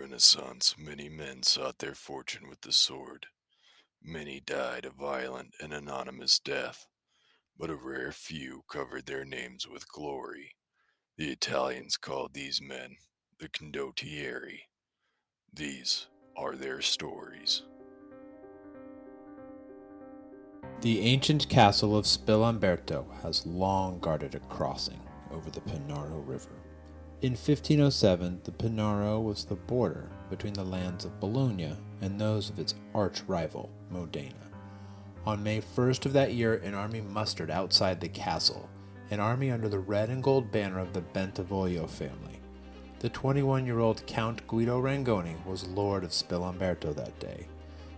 Renaissance, many men sought their fortune with the sword. Many died a violent and anonymous death, but a rare few covered their names with glory. The Italians called these men the Condottiere. These are their stories. The ancient castle of Spillamberto has long guarded a crossing over the Pinaro River. In 1507, the Pinaro was the border between the lands of Bologna and those of its arch-rival, Modena. On May 1st of that year, an army mustered outside the castle, an army under the red and gold banner of the Bentivoglio family. The 21-year-old Count Guido Rangoni was lord of Spillamberto that day.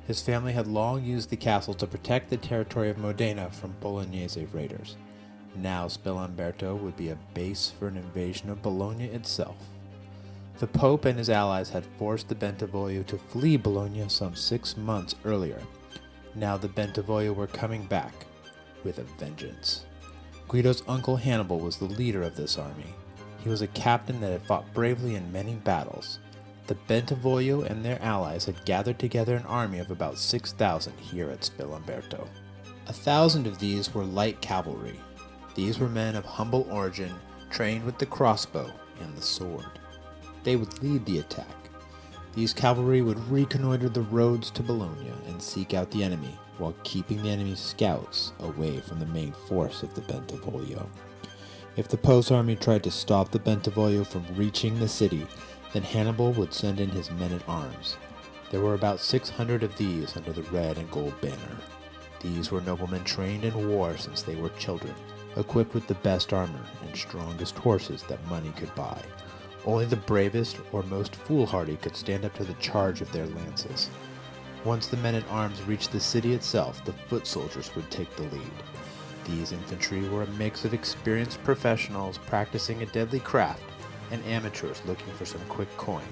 His family had long used the castle to protect the territory of Modena from Bolognese raiders. Now Spillamberto would be a base for an invasion of Bologna itself. The Pope and his allies had forced the Bentivoglio to flee Bologna some 6 months earlier. Now the Bentivoglio were coming back with a vengeance. Guido's uncle Hannibal was the leader of this army. He was a captain that had fought bravely in many battles. The Bentivoglio and their allies had gathered together an army of about 6,000 here at Spillamberto. 1,000 of these were light cavalry. These were men of humble origin, trained with the crossbow and the sword. They would lead the attack. These cavalry would reconnoiter the roads to Bologna and seek out the enemy, while keeping the enemy's scouts away from the main force of the Bentivoglio. If the Pope's army tried to stop the Bentivoglio from reaching the city, then Hannibal would send in his men-at-arms. There were about 600 of these under the red and gold banner. These were noblemen trained in war since they were children, equipped with the best armor and strongest horses that money could buy. Only the bravest or most foolhardy could stand up to the charge of their lances. Once the men-at-arms reached the city itself, the foot soldiers would take the lead. These infantry were a mix of experienced professionals practicing a deadly craft and amateurs looking for some quick coin.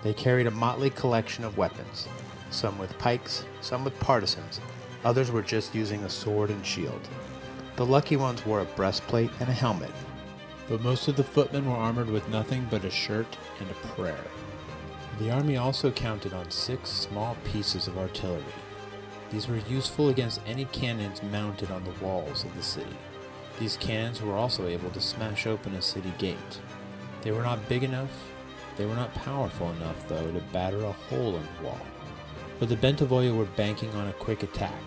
They carried a motley collection of weapons, some with pikes, some with partisans, others were just using a sword and shield. The lucky ones wore a breastplate and a helmet, but most of the footmen were armored with nothing but a shirt and a prayer. The army also counted on 6 small pieces of artillery. These were useful against any cannons mounted on the walls of the city. These cannons were also able to smash open a city gate. They were not big enough, they were not powerful enough, though, to batter a hole in the wall. But the Bentivoglio were banking on a quick attack.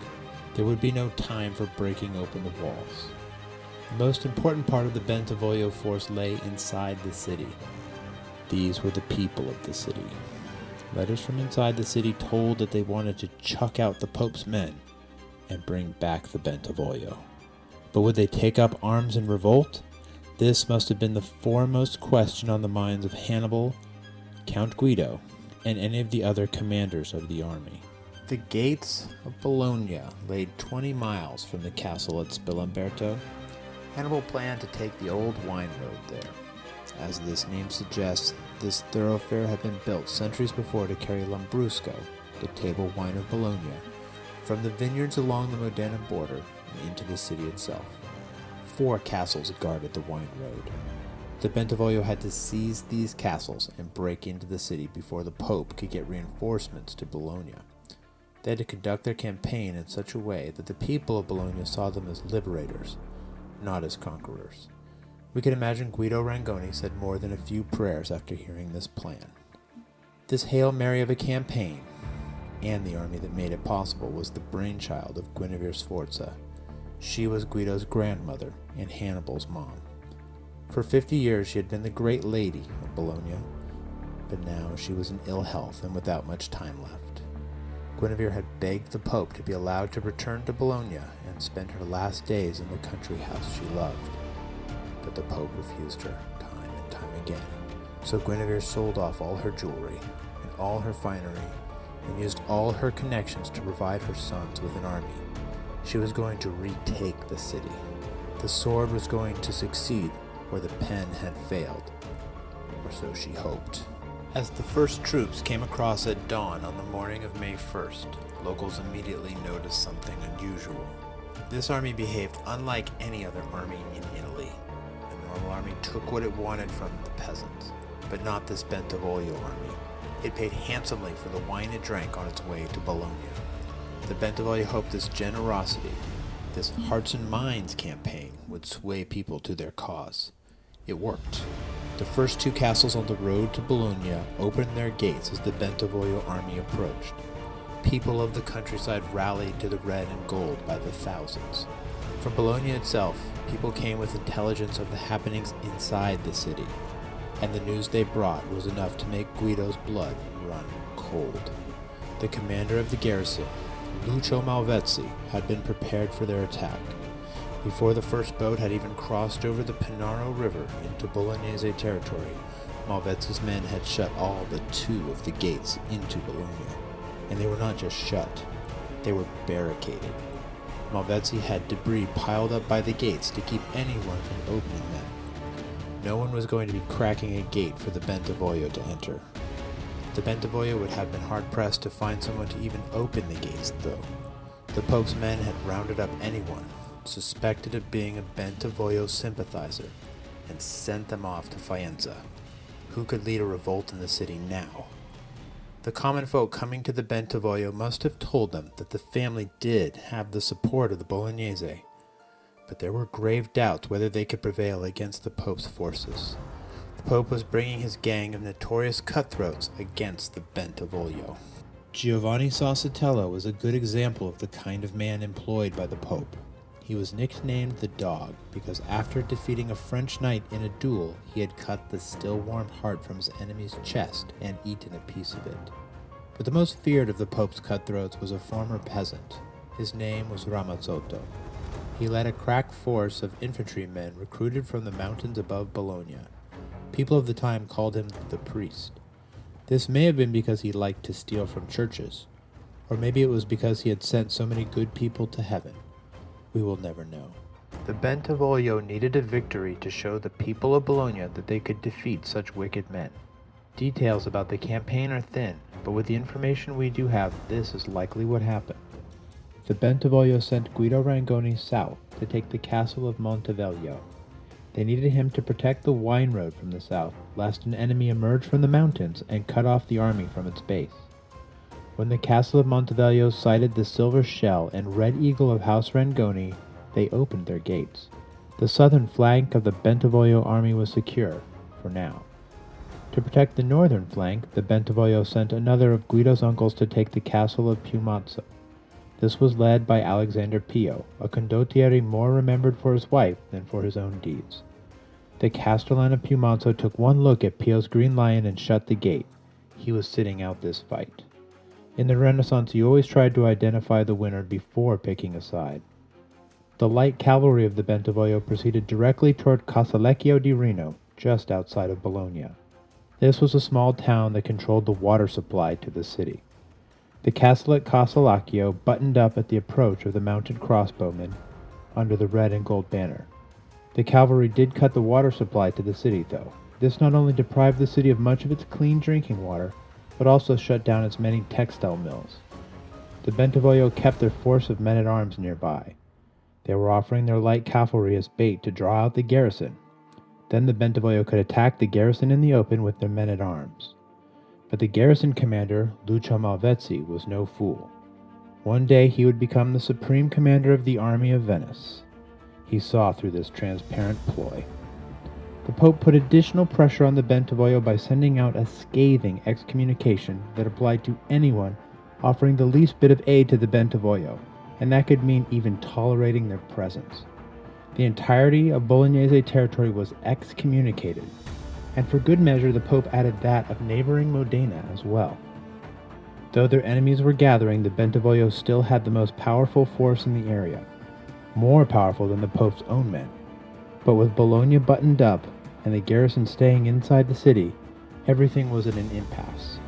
There would be no time for breaking open the walls. The most important part of the Bentivoglio force lay inside the city. These were the people of the city. Letters from inside the city told that they wanted to chuck out the Pope's men and bring back the Bentivoglio. But would they take up arms and revolt? This must have been the foremost question on the minds of Hannibal, Count Guido, and any of the other commanders of the army. The gates of Bologna lay 20 miles from the castle at Spillamberto. Hannibal planned to take the old wine road there. As this name suggests, this thoroughfare had been built centuries before to carry Lambrusco, the table wine of Bologna, from the vineyards along the Modena border and into the city itself. 4 castles guarded the wine road. The Bentivoglio had to seize these castles and break into the city before the Pope could get reinforcements to Bologna. They had to conduct their campaign in such a way that the people of Bologna saw them as liberators, not as conquerors. We can imagine Guido Rangoni said more than a few prayers after hearing this plan. This Hail Mary of a campaign, and the army that made it possible, was the brainchild of Ginverva Sforza. She was Guido's grandmother and Hannibal's mom. For 50 years she had been the great lady of Bologna, but now she was in ill health and without much time left. Guinevere had begged the Pope to be allowed to return to Bologna and spend her last days in the country house she loved. But the Pope refused her time and time again. So Guinevere sold off all her jewelry and all her finery and used all her connections to provide her sons with an army. She was going to retake the city. The sword was going to succeed where the pen had failed, or so she hoped. As the first troops came across at dawn on the morning of May 1st, locals immediately noticed something unusual. This army behaved unlike any other army in Italy. The normal army took what it wanted from the peasants. but not this Bentivoglio army. It paid handsomely for the wine it drank on its way to Bologna. The Bentivoglio hoped this generosity, this hearts and minds campaign, would sway people to their cause. It worked. The first two castles on the road to Bologna opened their gates as the Bentivoglio army approached. People of the countryside rallied to the red and gold by the thousands. From Bologna itself, people came with intelligence of the happenings inside the city, and the news they brought was enough to make Guido's blood run cold. The commander of the garrison, Lucio Malvezzi, had been prepared for their attack. Before the first boat had even crossed over the Pinaro River into Bolognese territory, Malvezzi's men had shut all but two of the gates into Bologna. And they were not just shut, they were barricaded. Malvezzi had debris piled up by the gates to keep anyone from opening them. No one was going to be cracking a gate for the Bentivoglio to enter. The Bentivoglio would have been hard-pressed to find someone to even open the gates, though. The Pope's men had rounded up anyone suspected of being a Bentivoglio sympathizer and sent them off to Faenza. Who could lead a revolt in the city now? The common folk coming to the Bentivoglio must have told them that the family did have the support of the Bolognese, but there were grave doubts whether they could prevail against the Pope's forces. The Pope was bringing his gang of notorious cutthroats against the Bentivoglio. Giovanni Saucitello was a good example of the kind of man employed by the Pope. He was nicknamed the Dog because after defeating a French knight in a duel, he had cut the still warm heart from his enemy's chest and eaten a piece of it. But the most feared of the Pope's cutthroats was a former peasant. His name was Ramazzotto. He led a crack force of infantrymen recruited from the mountains above Bologna. People of the time called him the priest. This may have been because he liked to steal from churches, or maybe it was because he had sent so many good people to heaven. We will never know. The Bentivoglio needed a victory to show the people of Bologna that they could defeat such wicked men. Details about the campaign are thin, but with the information we do have, this is likely what happened. The Bentivoglio sent Guido Rangoni south to take the castle of Monteveglio. They needed him to protect the wine road from the south, lest an enemy emerge from the mountains and cut off the army from its base. When the castle of Monteveglio sighted the silver shell and red eagle of House Rangoni, they opened their gates. The southern flank of the Bentivoglio army was secure, for now. To protect the northern flank, the Bentivoglio sent another of Guido's uncles to take the castle of Piumazzo. This was led by Alexander Pio, a Condottiere more remembered for his wife than for his own deeds. The Castellan of Piumazzo took one look at Pio's green lion and shut the gate. He was sitting out this fight. In the Renaissance, you always tried to identify the winner before picking a side. The light cavalry of the Bentivoglio proceeded directly toward Casalecchio di Reno, just outside of Bologna. This was a small town that controlled the water supply to the city. The castle at Casalecchio buttoned up at the approach of the mounted crossbowmen under the red and gold banner. The cavalry did cut the water supply to the city, though. This not only deprived the city of much of its clean drinking water, but also shut down its many textile mills. The Bentivoglio kept their force of men-at-arms nearby. They were offering their light cavalry as bait to draw out the garrison. Then the Bentivoglio could attack the garrison in the open with their men-at-arms. But the garrison commander, Lucio Malvezzi, was no fool. One day he would become the supreme commander of the army of Venice. He saw through this transparent ploy. The Pope put additional pressure on the Bentivoglio by sending out a scathing excommunication that applied to anyone offering the least bit of aid to the Bentivoglio, and that could mean even tolerating their presence. The entirety of Bolognese territory was excommunicated, and for good measure the Pope added that of neighboring Modena as well. Though their enemies were gathering, the Bentivoglio still had the most powerful force in the area, more powerful than the Pope's own men. But with Bologna buttoned up and the garrison staying inside the city, everything was at an impasse.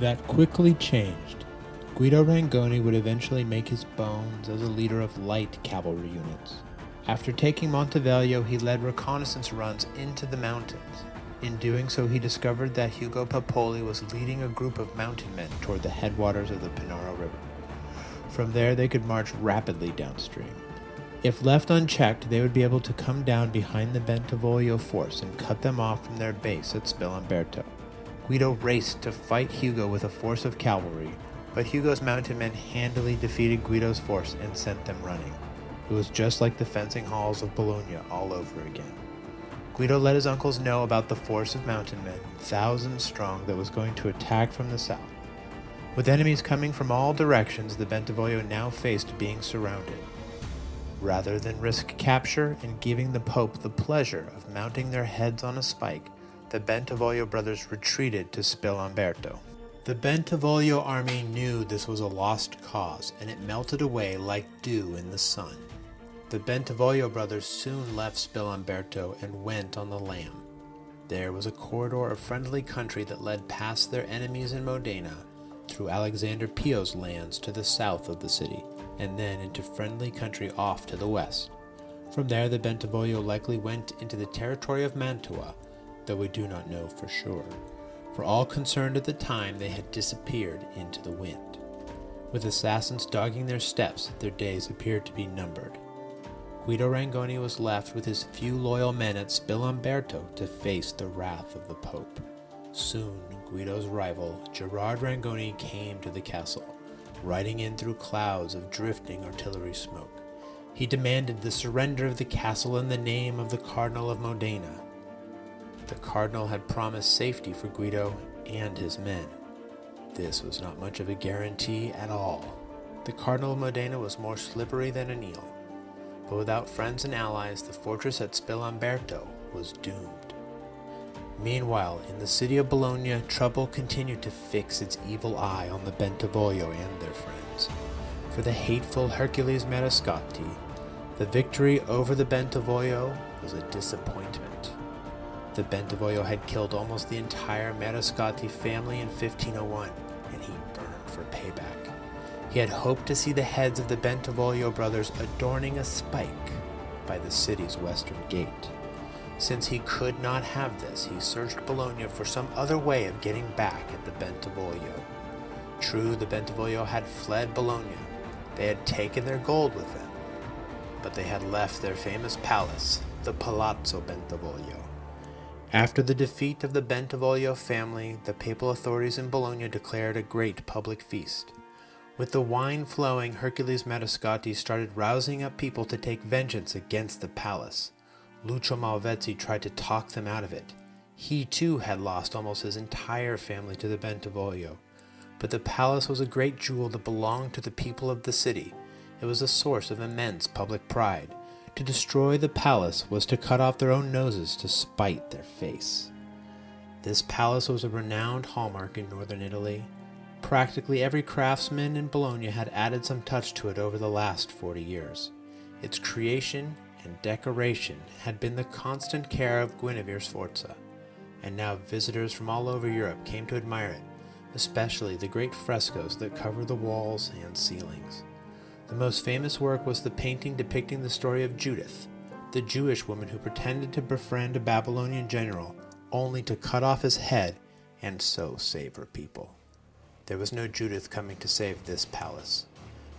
That quickly changed. Guido Rangoni would eventually make his bones as a leader of light cavalry units. After taking Monteveglio, he led reconnaissance runs into the mountains. In doing so, he discovered that Hugo Pepoli was leading a group of mountain men toward the headwaters of the Pinaro River. From there, they could march rapidly downstream. If left unchecked, they would be able to come down behind the Bentivoglio force and cut them off from their base at Spillamberto. Guido raced to fight Hugo with a force of cavalry, but Hugo's mounted men handily defeated Guido's force and sent them running. It was just like the fencing halls of Bologna all over again. Guido let his uncles know about the force of mounted men, thousands strong, that was going to attack from the south. With enemies coming from all directions, the Bentivoglio now faced being surrounded. Rather than risk capture and giving the Pope the pleasure of mounting their heads on a spike, the Bentivoglio brothers retreated to Spillamberto. The Bentivoglio army knew this was a lost cause, and it melted away like dew in the sun. The Bentivoglio brothers soon left Spillamberto and went on the lam. There was a corridor of friendly country that led past their enemies in Modena, through Alexander Pio's lands to the south of the city, and then into friendly country off to the west. From there the Bentivoglio likely went into the territory of Mantua, though we do not know for sure. For all concerned at the time, they had disappeared into the wind. With assassins dogging their steps, their days appeared to be numbered. Guido Rangoni was left with his few loyal men at Spillamberto to face the wrath of the Pope. Soon, Guido's rival, Gerard Rangoni, came to the castle, riding in through clouds of drifting artillery smoke. He demanded the surrender of the castle in the name of the Cardinal of Modena. The Cardinal had promised safety for Guido and his men. This was not much of a guarantee at all. The Cardinal of Modena was more slippery than an eel, but without friends and allies, the fortress at Spillamberto was doomed. Meanwhile, in the city of Bologna, trouble continued to fix its evil eye on the Bentivoglio and their friends. For the hateful Hercules Marescotti, the victory over the Bentivoglio was a disappointment. The Bentivoglio had killed almost the entire Marescotti family in 1501, and he burned for payback. He had hoped to see the heads of the Bentivoglio brothers adorning a spike by the city's western gate. Since he could not have this, he searched Bologna for some other way of getting back at the Bentivoglio. True, the Bentivoglio had fled Bologna. They had taken their gold with them, but they had left their famous palace, the Palazzo Bentivoglio. After the defeat of the Bentivoglio family, the papal authorities in Bologna declared a great public feast. With the wine flowing, Hercules Marescotti started rousing up people to take vengeance against the palace. Lucio Malvezzi tried to talk them out of it. He too had lost almost his entire family to the Bentivoglio. But the palace was a great jewel that belonged to the people of the city. It was a source of immense public pride. To destroy the palace was to cut off their own noses to spite their face. This palace was a renowned hallmark in northern Italy. Practically every craftsman in Bologna had added some touch to it over the last 40 years. Its creation and decoration had been the constant care of Ginverva Sforza, and now visitors from all over Europe came to admire it, especially the great frescoes that cover the walls and ceilings. The most famous work was the painting depicting the story of Judith, the Jewish woman who pretended to befriend a Babylonian general only to cut off his head and so save her people. There was no Judith coming to save this palace.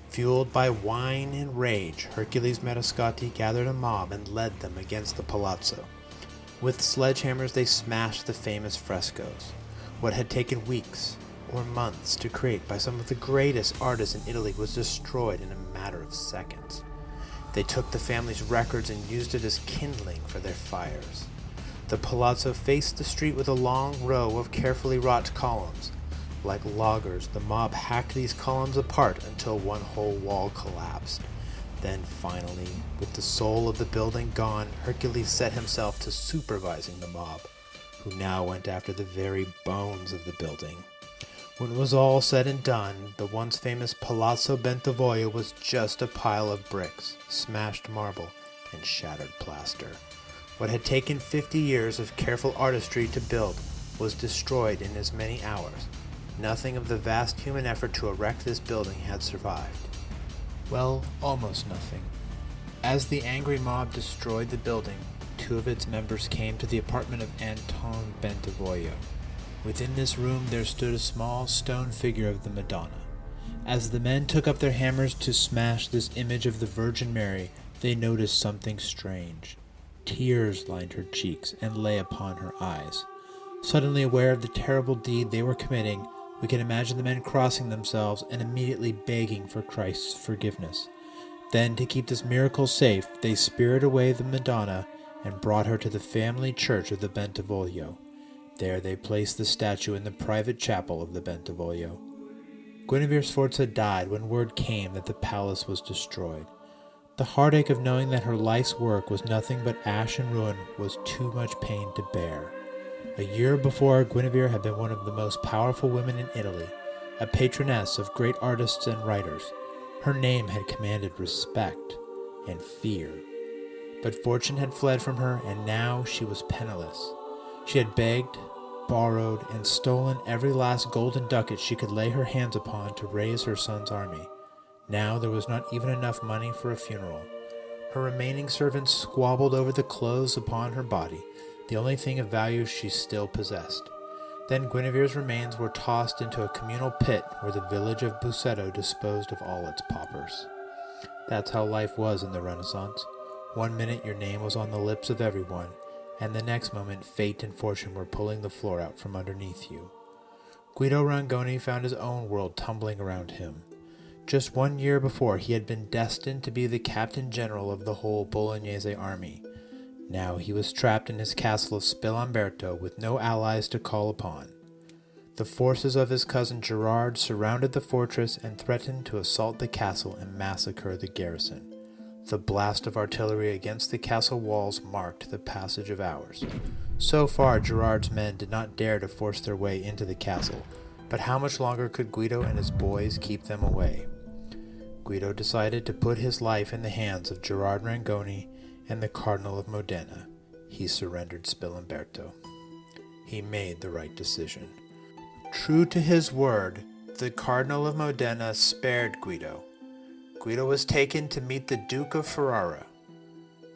Fueled by wine and rage, Hercules Marescotti gathered a mob and led them against the palazzo. With sledgehammers they smashed the famous frescoes. What had taken weeks or months to create by some of the greatest artists in Italy was destroyed in a matter of seconds. They took the family's records and used it as kindling for their fires. The palazzo faced the street with a long row of carefully wrought columns. Like loggers, the mob hacked these columns apart until one whole wall collapsed. Then finally, with the soul of the building gone, Hercules set himself to supervising the mob, who now went after the very bones of the building. When it was all said and done, the once famous Palazzo Bentivoglio was just a pile of bricks, smashed marble, and shattered plaster. What had taken 50 years of careful artistry to build was destroyed in as many hours. Nothing of the vast human effort to erect this building had survived. Well, almost nothing. As the angry mob destroyed the building, 2 of its members came to the apartment of Anton Bentivoglio. Within this room there stood a small stone figure of the Madonna. As the men took up their hammers to smash this image of the Virgin Mary, they noticed something strange. Tears lined her cheeks and lay upon her eyes. Suddenly aware of the terrible deed they were committing, we can imagine the men crossing themselves and immediately begging for Christ's forgiveness. Then, to keep this miracle safe, they spirited away the Madonna and brought her to the family church of the Bentivoglio. There they placed the statue in the private chapel of the Bentivoglio. Ginverva Sforza died when word came that the palace was destroyed. The heartache of knowing that her life's work was nothing but ash and ruin was too much pain to bear. A year before, Ginverva had been one of the most powerful women in Italy, a patroness of great artists and writers. Her name had commanded respect and fear. But fortune had fled from her, and now she was penniless. She had begged, borrowed, and stolen every last golden ducat she could lay her hands upon to raise her son's army. Now there was not even enough money for a funeral. Her remaining servants squabbled over the clothes upon her body, the only thing of value she still possessed. Then Ginverva's remains were tossed into a communal pit where the village of Busseto disposed of all its paupers. That's how life was in the Renaissance. One minute your name was on the lips of everyone, and the next moment fate and fortune were pulling the floor out from underneath you. Guido Rangoni found his own world tumbling around him. Just 1 year before, he had been destined to be the captain general of the whole Bolognese army. Now he was trapped in his castle of Spillamberto with no allies to call upon. The forces of his cousin Gerard surrounded the fortress and threatened to assault the castle and massacre the garrison. The blast of artillery against the castle walls marked the passage of hours. So far, Gerard's men did not dare to force their way into the castle, but how much longer could Guido and his boys keep them away? Guido decided to put his life in the hands of Gerard Rangoni and the Cardinal of Modena. He surrendered Spillamberto. He made the right decision. True to his word, the Cardinal of Modena spared Guido. Guido was taken to meet the Duke of Ferrara.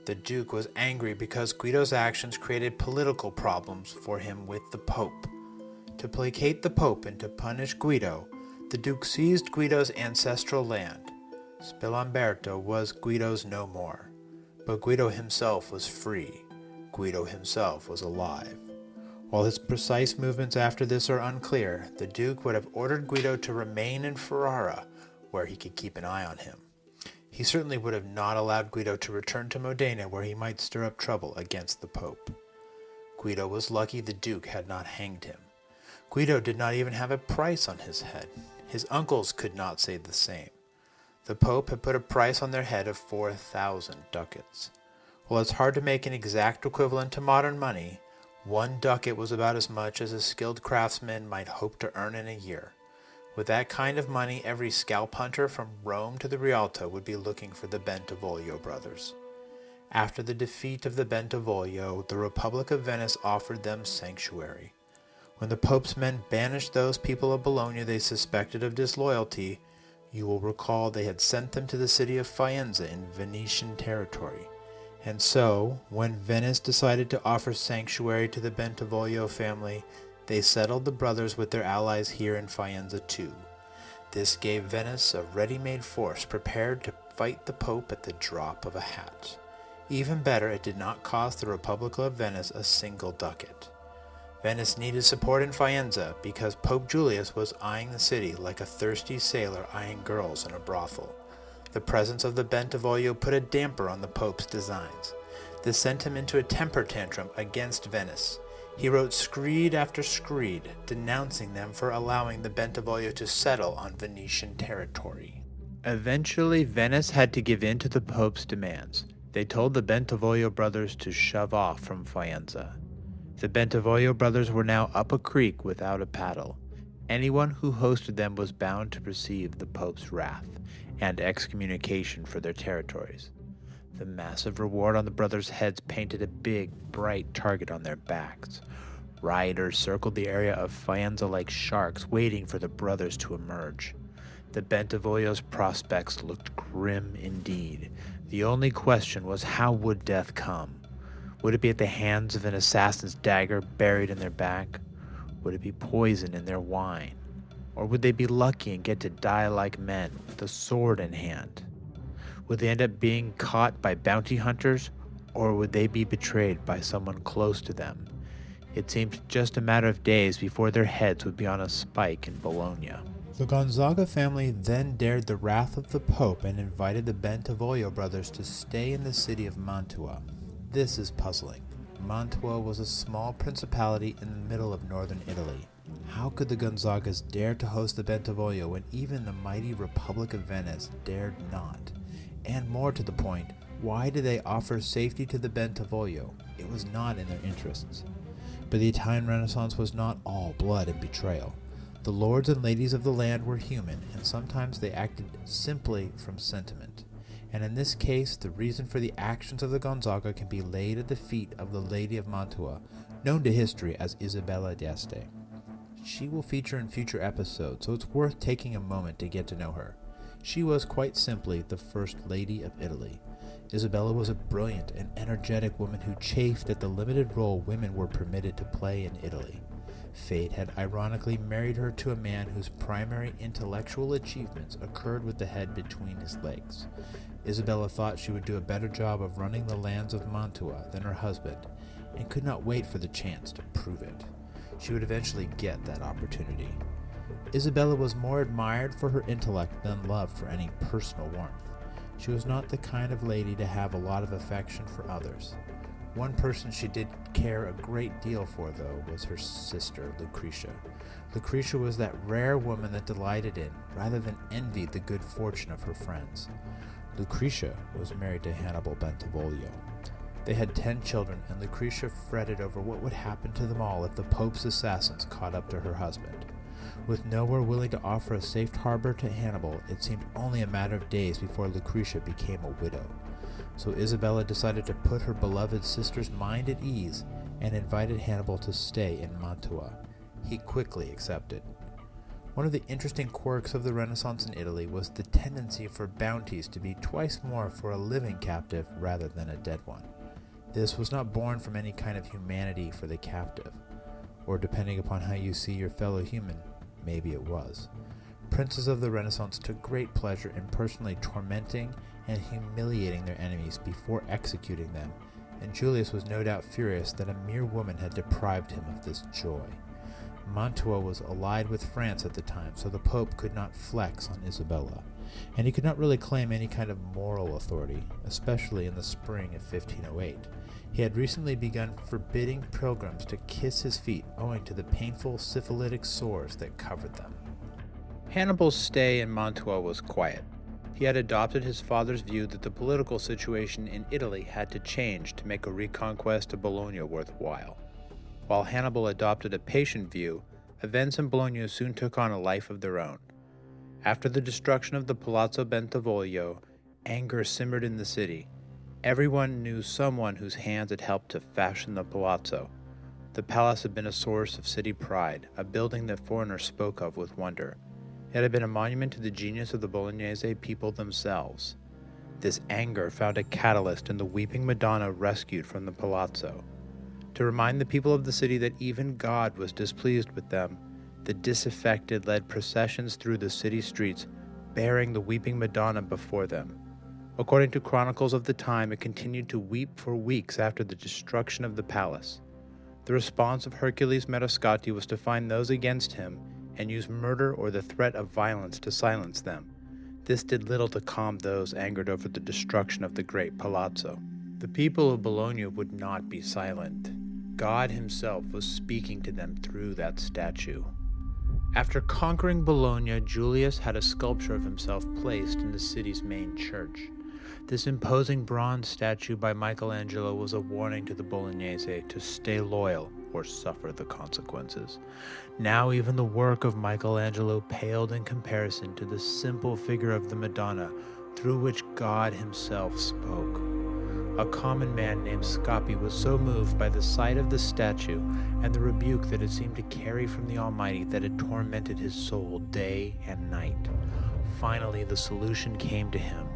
The Duke was angry because Guido's actions created political problems for him with the Pope. To placate the Pope and to punish Guido, the Duke seized Guido's ancestral land. Spillamberto was Guido's no more. But Guido himself was free. Guido himself was alive. While his precise movements after this are unclear, the Duke would have ordered Guido to remain in Ferrara, where he could keep an eye on him. He certainly would have not allowed Guido to return to Modena, where he might stir up trouble against the Pope. Guido was lucky the Duke had not hanged him. Guido did not even have a price on his head. His uncles could not say the same. The Pope had put a price on their head of 4,000 ducats. While it's hard to make an exact equivalent to modern money, 1 ducat was about as much as a skilled craftsman might hope to earn in a year. With that kind of money, every scalp hunter from Rome to the Rialto would be looking for the Bentivoglio brothers. After the defeat of the Bentivoglio, the Republic of Venice offered them sanctuary. When the Pope's men banished those people of Bologna they suspected of disloyalty, you will recall they had sent them to the city of Faenza in Venetian territory. And so, when Venice decided to offer sanctuary to the Bentivoglio family, they settled the brothers with their allies here in Faenza too. This gave Venice a ready-made force prepared to fight the Pope at the drop of a hat. Even better, it did not cost the Republic of Venice a single ducat. Venice needed support in Faenza because Pope Julius was eyeing the city like a thirsty sailor eyeing girls in a brothel. The presence of the Bentivoglio put a damper on the Pope's designs. This sent him into a temper tantrum against Venice. He wrote screed after screed, denouncing them for allowing the Bentivoglio to settle on Venetian territory. Eventually, Venice had to give in to the Pope's demands. They told the Bentivoglio brothers to shove off from Faenza. The Bentivoglio brothers were now up a creek without a paddle. Anyone who hosted them was bound to receive the Pope's wrath and excommunication for their territories. The massive reward on the brothers' heads painted a big, bright target on their backs. Rioters circled the area of Faenza like sharks, waiting for the brothers to emerge. The Bentivoglio's prospects looked grim indeed. The only question was, how would death come? Would it be at the hands of an assassin's dagger buried in their back? Would it be poison in their wine? Or would they be lucky and get to die like men, with a sword in hand? Would they end up being caught by bounty hunters, or would they be betrayed by someone close to them? It seemed just a matter of days before their heads would be on a spike in Bologna. The Gonzaga family then dared the wrath of the Pope and invited the Bentivoglio brothers to stay in the city of Mantua. This is puzzling. Mantua was a small principality in the middle of northern Italy. How could the Gonzagas dare to host the Bentivoglio when even the mighty Republic of Venice dared not? And more to the point, why did they offer safety to the Bentivoglio? It was not in their interests. But the Italian Renaissance was not all blood and betrayal. The lords and ladies of the land were human, and sometimes they acted simply from sentiment. And in this case, the reason for the actions of the Gonzaga can be laid at the feet of the Lady of Mantua, known to history as Isabella d'Este. She will feature in future episodes, so it's worth taking a moment to get to know her. She was quite simply the First Lady of Italy. Isabella was a brilliant and energetic woman who chafed at the limited role women were permitted to play in Italy. Fate had ironically married her to a man whose primary intellectual achievements occurred with the head between his legs. Isabella thought she would do a better job of running the lands of Mantua than her husband, and could not wait for the chance to prove it. She would eventually get that opportunity. Isabella was more admired for her intellect than loved for any personal warmth. She was not the kind of lady to have a lot of affection for others. One person she did care a great deal for, though, was her sister, Lucretia. Lucretia was that rare woman that delighted in, rather than envied, the good fortune of her friends. Lucretia was married to Hannibal Bentivoglio. They had 10 children, and Lucretia fretted over what would happen to them all if the Pope's assassins caught up to her husband. With nowhere willing to offer a safe harbor to Hannibal, it seemed only a matter of days before Lucretia became a widow. So Isabella decided to put her beloved sister's mind at ease and invited Hannibal to stay in Mantua. He quickly accepted. One of the interesting quirks of the Renaissance in Italy was the tendency for bounties to be twice more for a living captive rather than a dead one. This was not born from any kind of humanity for the captive, or depending upon how you see your fellow human, maybe it was. Princes of the Renaissance took great pleasure in personally tormenting and humiliating their enemies before executing them, and Julius was no doubt furious that a mere woman had deprived him of this joy. Mantua was allied with France at the time, so the Pope could not flex on Isabella, and he could not really claim any kind of moral authority, especially in the spring of 1508. He had recently begun forbidding pilgrims to kiss his feet owing to the painful syphilitic sores that covered them. Hannibal's stay in Mantua was quiet. He had adopted his father's view that the political situation in Italy had to change to make a reconquest of Bologna worthwhile. While Hannibal adopted a patient view, events in Bologna soon took on a life of their own. After the destruction of the Palazzo Bentivoglio, anger simmered in the city. Everyone knew someone whose hands had helped to fashion the palazzo. The palace had been a source of city pride, a building that foreigners spoke of with wonder. It had been a monument to the genius of the Bolognese people themselves. This anger found a catalyst in the weeping Madonna rescued from the palazzo. To remind the people of the city that even God was displeased with them, the disaffected led processions through the city streets, bearing the weeping Madonna before them. According to chronicles of the time, it continued to weep for weeks after the destruction of the palace. The response of Hercules Maestro was to find those against him and use murder or the threat of violence to silence them. This did little to calm those angered over the destruction of the great palazzo. The people of Bologna would not be silent. God himself was speaking to them through that statue. After conquering Bologna, Julius had a sculpture of himself placed in the city's main church. This imposing bronze statue by Michelangelo was a warning to the Bolognese to stay loyal or suffer the consequences. Now even the work of Michelangelo paled in comparison to the simple figure of the Madonna through which God himself spoke. A common man named Scopi was so moved by the sight of the statue and the rebuke that it seemed to carry from the Almighty that it tormented his soul day and night. Finally, the solution came to him.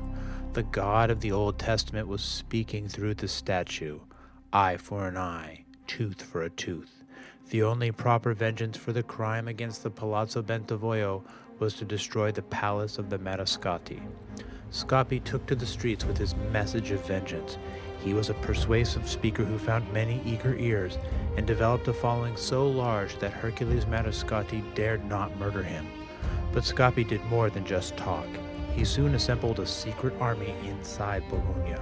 The God of the Old Testament was speaking through the statue. Eye for an eye, tooth for a tooth. The only proper vengeance for the crime against the Palazzo Bentivoglio was to destroy the palace of the Marescotti. Scopi took to the streets with his message of vengeance. He was a persuasive speaker who found many eager ears and developed a following so large that Hercules Marescotti dared not murder him. But Scopi did more than just talk. He soon assembled a secret army inside Bologna.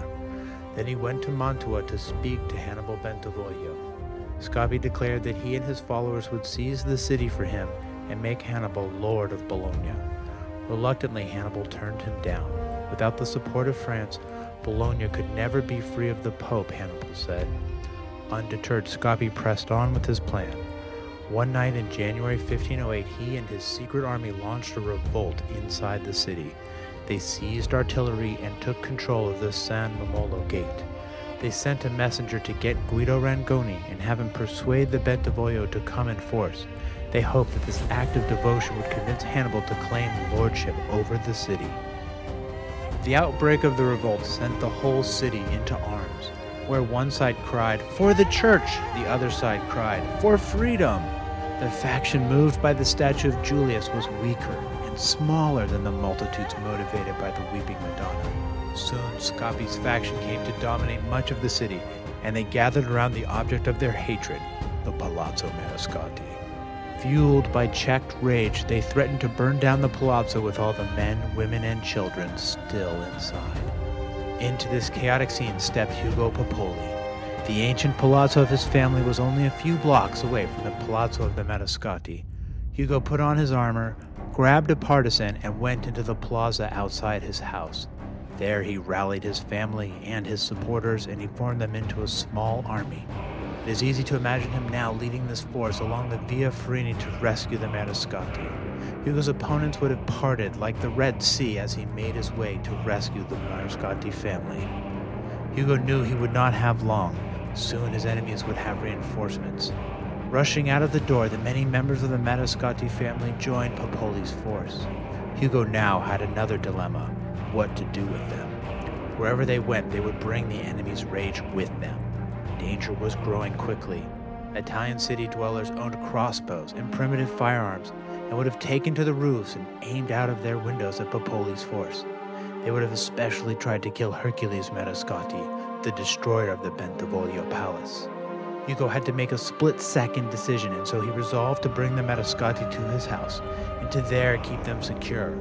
Then he went to Mantua to speak to Hannibal Bentivoglio. Scopi declared that he and his followers would seize the city for him and make Hannibal Lord of Bologna. Reluctantly, Hannibal turned him down. Without the support of France, Bologna could never be free of the Pope, Hannibal said. Undeterred, Scopi pressed on with his plan. One night in January 1508, he and his secret army launched a revolt inside the city. They seized artillery and took control of the San Mamolo Gate. They sent a messenger to get Guido Rangoni and have him persuade the Bentivoglio to come in force. They hoped that this act of devotion would convince Hannibal to claim lordship over the city. The outbreak of the revolt sent the whole city into arms. Where one side cried, "For the church!" the other side cried, "For freedom!" The faction moved by the statue of Julius was weaker and smaller than the multitudes motivated by the weeping Madonna. Soon, Scopi's faction came to dominate much of the city, and they gathered around the object of their hatred, the Palazzo Marescotti. Fueled by checked rage, they threatened to burn down the palazzo with all the men, women, and children still inside. Into this chaotic scene stepped Ugo Pepoli. The ancient palazzo of his family was only a few blocks away from the palazzo of the Marescotti. Ugo put on his armor, grabbed a partisan, and went into the plaza outside his house. There he rallied his family and his supporters, and he formed them into a small army. It is easy to imagine him now leading this force along the Via Farini to rescue the Marescotti. Ugo's opponents would have parted like the Red Sea as he made his way to rescue the Marescotti family. Ugo knew he would not have long. Soon his enemies would have reinforcements. Rushing out of the door, the many members of the Marescotti family joined Pepoli's force. Ugo now had another dilemma: what to do with them. Wherever they went, they would bring the enemy's rage with them. Danger was growing quickly. Italian city dwellers owned crossbows and primitive firearms and would have taken to the roofs and aimed out of their windows at Pepoli's force. They would have especially tried to kill Hercules Marescotti, the destroyer of the Bentivoglio palace. Ugo had to make a split-second decision, and so he resolved to bring the Marescotti to his house and to there keep them secure.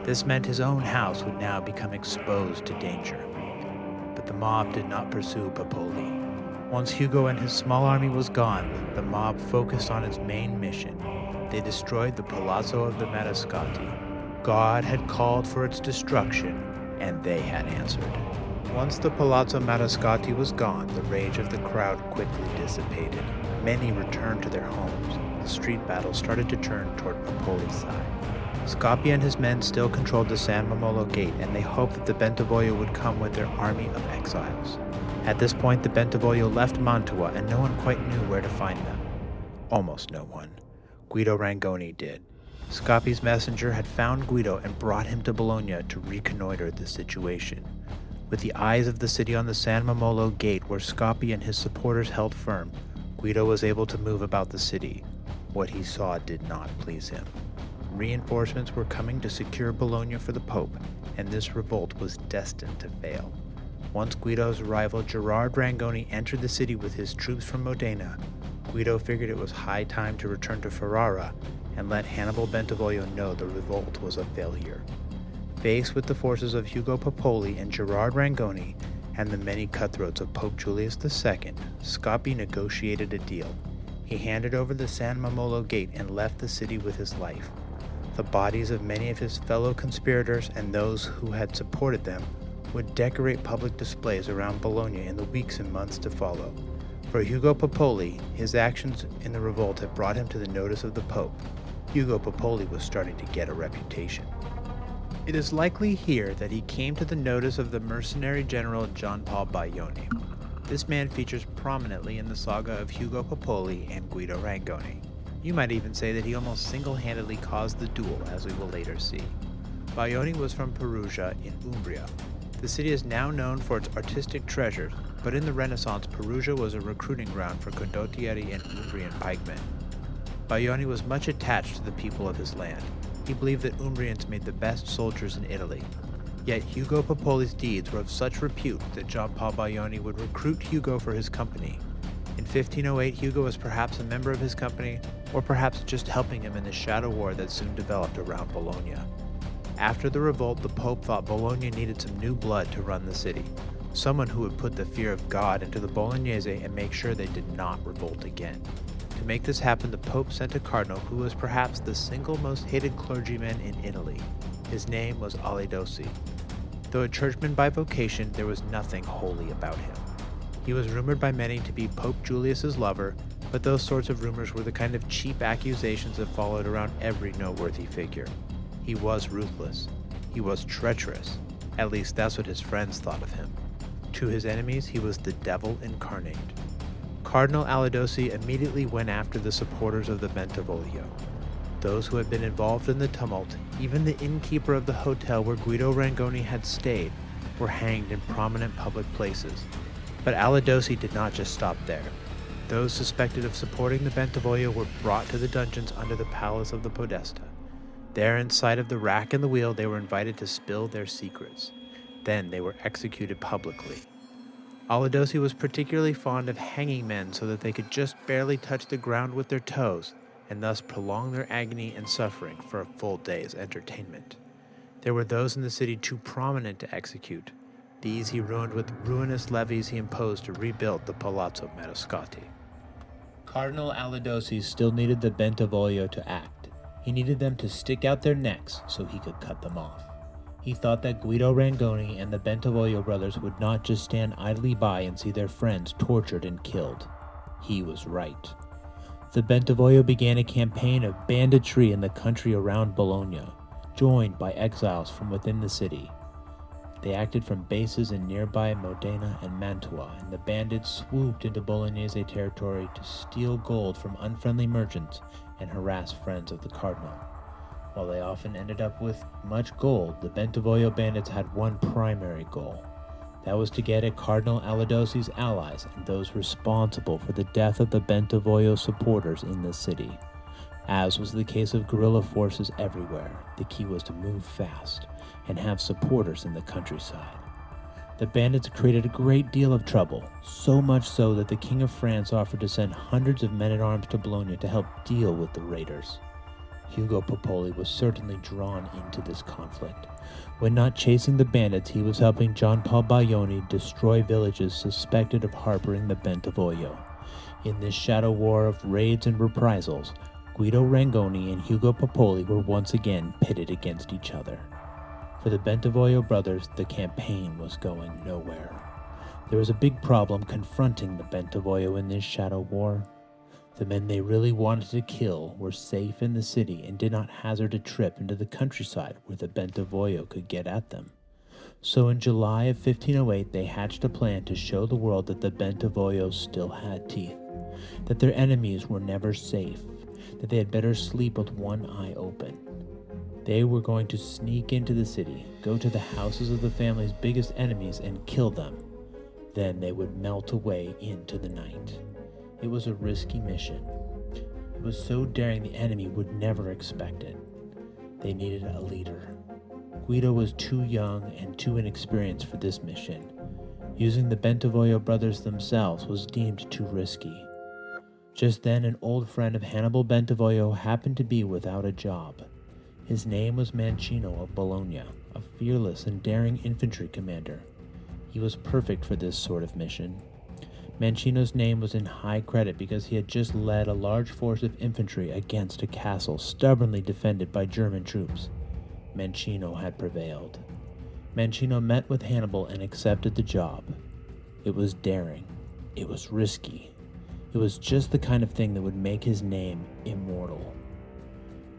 This meant his own house would now become exposed to danger. But the mob did not pursue Pepoli. Once Hugo and his small army was gone, the mob focused on its main mission. They destroyed the Palazzo of the Marescotti. God had called for its destruction, and they had answered. Once the Palazzo Marescotti was gone, the rage of the crowd quickly dissipated. Many returned to their homes. The street battle started to turn toward Pepoli's side. Scopi and his men still controlled the San Mamolo Gate, and they hoped that the Bentivoglio would come with their army of exiles. At this point, the Bentivoglio left Mantua, and no one quite knew where to find them. Almost no one. Guido Rangoni did. Scopi's messenger had found Guido and brought him to Bologna to reconnoiter the situation. With the eyes of the city on the San Mamolo Gate where Scopi and his supporters held firm, Guido was able to move about the city. What he saw did not please him. Reinforcements were coming to secure Bologna for the Pope, and this revolt was destined to fail. Once Guido's rival Gerard Rangoni entered the city with his troops from Modena, Guido figured it was high time to return to Ferrara and let Hannibal Bentivoglio know the revolt was a failure. Faced with the forces of Ugo Pepoli and Gerard Rangoni and the many cutthroats of Pope Julius II, Scopi negotiated a deal. He handed over the San Mamolo Gate and left the city with his life. The bodies of many of his fellow conspirators and those who had supported them would decorate public displays around Bologna in the weeks and months to follow. For Ugo Pepoli, his actions in the revolt had brought him to the notice of the Pope. Ugo Pepoli was starting to get a reputation. It is likely here that he came to the notice of the mercenary general Giampaolo Baglioni. This man features prominently in the saga of Ugo Pepoli and Guido Rangoni. You might even say that he almost single-handedly caused the duel, as we will later see. Baglioni was from Perugia in Umbria. The city is now known for its artistic treasures, but in the Renaissance, Perugia was a recruiting ground for Condottiere and Umbrian pikemen. Baglioni was much attached to the people of his land. He believed that Umbrians made the best soldiers in Italy. Yet Hugo Pepoli's deeds were of such repute that Giampaolo Baglioni would recruit Hugo for his company. In 1508, Hugo was perhaps a member of his company, or perhaps just helping him in the shadow war that soon developed around Bologna. After the revolt, the Pope thought Bologna needed some new blood to run the city, someone who would put the fear of God into the Bolognese and make sure they did not revolt again. To make this happen, the Pope sent a cardinal who was perhaps the single most hated clergyman in Italy. His name was Alidossi. Though a churchman by vocation, there was nothing holy about him. He was rumored by many to be Pope Julius's lover, but those sorts of rumors were the kind of cheap accusations that followed around every noteworthy figure. He was ruthless. He was treacherous. At least that's what his friends thought of him. To his enemies, he was the devil incarnate. Cardinal Alidossi immediately went after the supporters of the Bentivoglio. Those who had been involved in the tumult, even the innkeeper of the hotel where Guido Rangoni had stayed, were hanged in prominent public places. But Alidossi did not just stop there. Those suspected of supporting the Bentivoglio were brought to the dungeons under the Palace of the Podesta. There, in sight of the rack and the wheel, they were invited to spill their secrets. Then they were executed publicly. Alidossi was particularly fond of hanging men so that they could just barely touch the ground with their toes, and thus prolong their agony and suffering for a full day's entertainment. There were those in the city too prominent to execute. These he ruined with ruinous levies he imposed to rebuild the Palazzo Marescotti. Cardinal Alidossi still needed the Bentivoglio to act. He needed them to stick out their necks so he could cut them off. He thought that Guido Rangoni and the Bentivoglio brothers would not just stand idly by and see their friends tortured and killed. He was right. The Bentivoglio began a campaign of banditry in the country around Bologna, joined by exiles from within the city. They acted from bases in nearby Modena and Mantua, and the bandits swooped into Bolognese territory to steal gold from unfriendly merchants and harass friends of the cardinal. While they often ended up with much gold, the Bentivoglio bandits had one primary goal. That was to get at Cardinal Alidossi's allies and those responsible for the death of the Bentivoglio supporters in the city. As was the case of guerrilla forces everywhere, the key was to move fast and have supporters in the countryside. The bandits created a great deal of trouble, so much so that the King of France offered to send hundreds of men-at-arms to Bologna to help deal with the raiders. Hugo Pepoli was certainly drawn into this conflict. When not chasing the bandits, he was helping Giampaolo Baglioni destroy villages suspected of harboring the Bentivoglio. In this shadow war of raids and reprisals, Guido Rangoni and Hugo Pepoli were once again pitted against each other. For the Bentivoglio brothers, the campaign was going nowhere. There was a big problem confronting the Bentivoglio in this shadow war. The men they really wanted to kill were safe in the city and did not hazard a trip into the countryside where the Bentivoglio could get at them. So in July of 1508, they hatched a plan to show the world that the Bentivoglio still had teeth, that their enemies were never safe, that they had better sleep with one eye open. They were going to sneak into the city, go to the houses of the family's biggest enemies and kill them. Then they would melt away into the night. It was a risky mission. It was so daring the enemy would never expect it. They needed a leader. Guido was too young and too inexperienced for this mission. Using the Bentivoglio brothers themselves was deemed too risky. Just then, an old friend of Hannibal Bentivoglio happened to be without a job. His name was Mancino of Bologna, a fearless and daring infantry commander. He was perfect for this sort of mission. Mancino's name was in high credit because he had just led a large force of infantry against a castle stubbornly defended by German troops. Mancino had prevailed. Mancino met with Hannibal and accepted the job. It was daring. It was risky. It was just the kind of thing that would make his name immortal.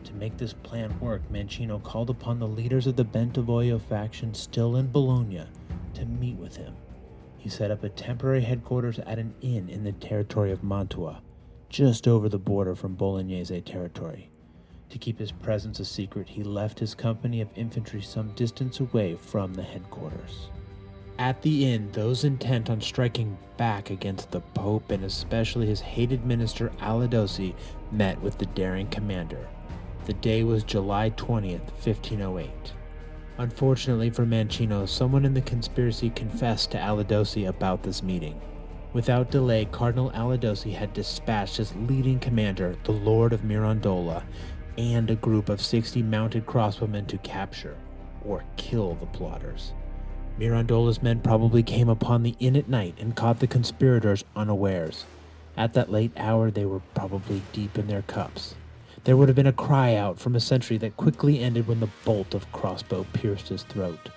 To make this plan work, Mancino called upon the leaders of the Bentivoglio faction still in Bologna to meet with him. He set up a temporary headquarters at an inn in the territory of Mantua, just over the border from Bolognese territory. To keep his presence a secret, he left his company of infantry some distance away from the headquarters. At the inn, those intent on striking back against the Pope and especially his hated minister Alidossi met with the daring commander. The day was July 20th, 1508. Unfortunately for Mancino, someone in the conspiracy confessed to Aladosi about this meeting. Without delay, Cardinal Aladosi had dispatched his leading commander, the Lord of Mirandola, and a group of 60 mounted crossbowmen to capture, or kill the plotters. Mirandola's men probably came upon the inn at night and caught the conspirators unawares. At that late hour, they were probably deep in their cups. There would have been a cry out from a sentry that quickly ended when the bolt of crossbow pierced his throat.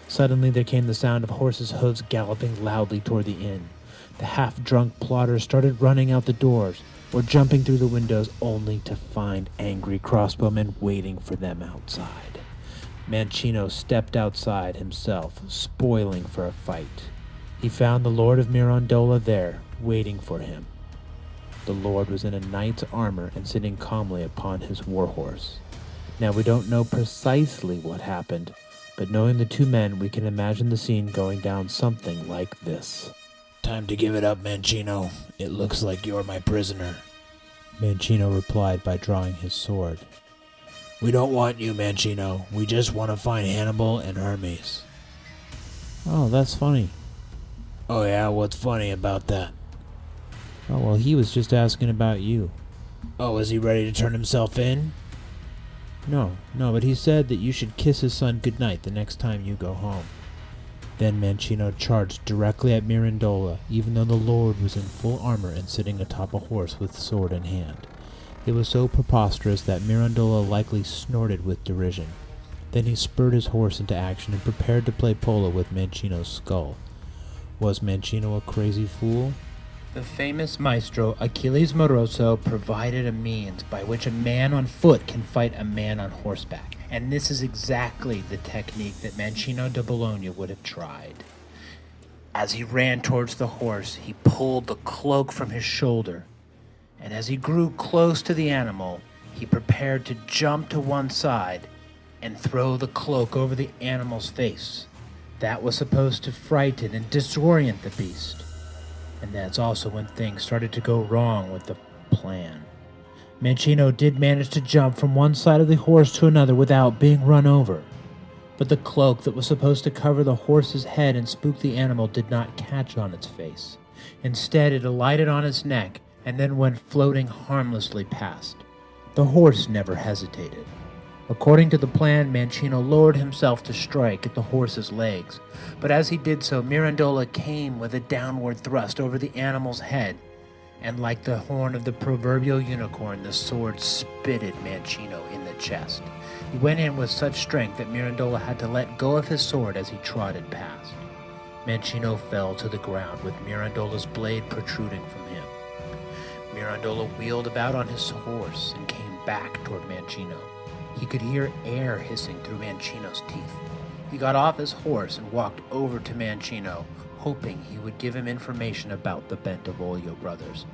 Suddenly there came the sound of horses' hooves galloping loudly toward the inn. The half-drunk plotters started running out the doors, or jumping through the windows only to find angry crossbowmen waiting for them outside. Mancino stepped outside himself, spoiling for a fight. He found the Lord of Mirandola there, waiting for him. The Lord was in a knight's armor and sitting calmly upon his warhorse. Now we don't know precisely what happened, but knowing the two men, we can imagine the scene going down something like this. Time to give it up, Mancino. It looks like you're my prisoner. Mancino replied by drawing his sword. We don't want you, Mancino. We just want to find Hannibal and Hermes. Oh, that's funny. Oh yeah, what's funny about that? Oh, well, he was just asking about you. Oh, is he ready to turn himself in? No, but he said that you should kiss his son goodnight the next time you go home. Then Mancino charged directly at Mirandola, even though the Lord was in full armor and sitting atop a horse with sword in hand. It was so preposterous that Mirandola likely snorted with derision. Then he spurred his horse into action and prepared to play polo with Mancino's skull. Was Mancino a crazy fool? The famous Maestro Achilles Marozzo provided a means by which a man on foot can fight a man on horseback, and this is exactly the technique that Mancino da Bologna would have tried. As he ran towards the horse, he pulled the cloak from his shoulder, and as he grew close to the animal, he prepared to jump to one side and throw the cloak over the animal's face. That was supposed to frighten and disorient the beast. And that's also when things started to go wrong with the plan. Mancino did manage to jump from one side of the horse to another without being run over. But the cloak that was supposed to cover the horse's head and spook the animal did not catch on its face. Instead, it alighted on its neck and then went floating harmlessly past. The horse never hesitated. According to the plan, Mancino lowered himself to strike at the horse's legs, but as he did so, Mirandola came with a downward thrust over the animal's head, and like the horn of the proverbial unicorn, the sword spitted Mancino in the chest. He went in with such strength that Mirandola had to let go of his sword as he trotted past. Mancino fell to the ground with Mirandola's blade protruding from him. Mirandola wheeled about on his horse and came back toward Mancino. He could hear air hissing through Mancino's teeth. He got off his horse and walked over to Mancino, hoping he would give him information about the Bentivoglio brothers.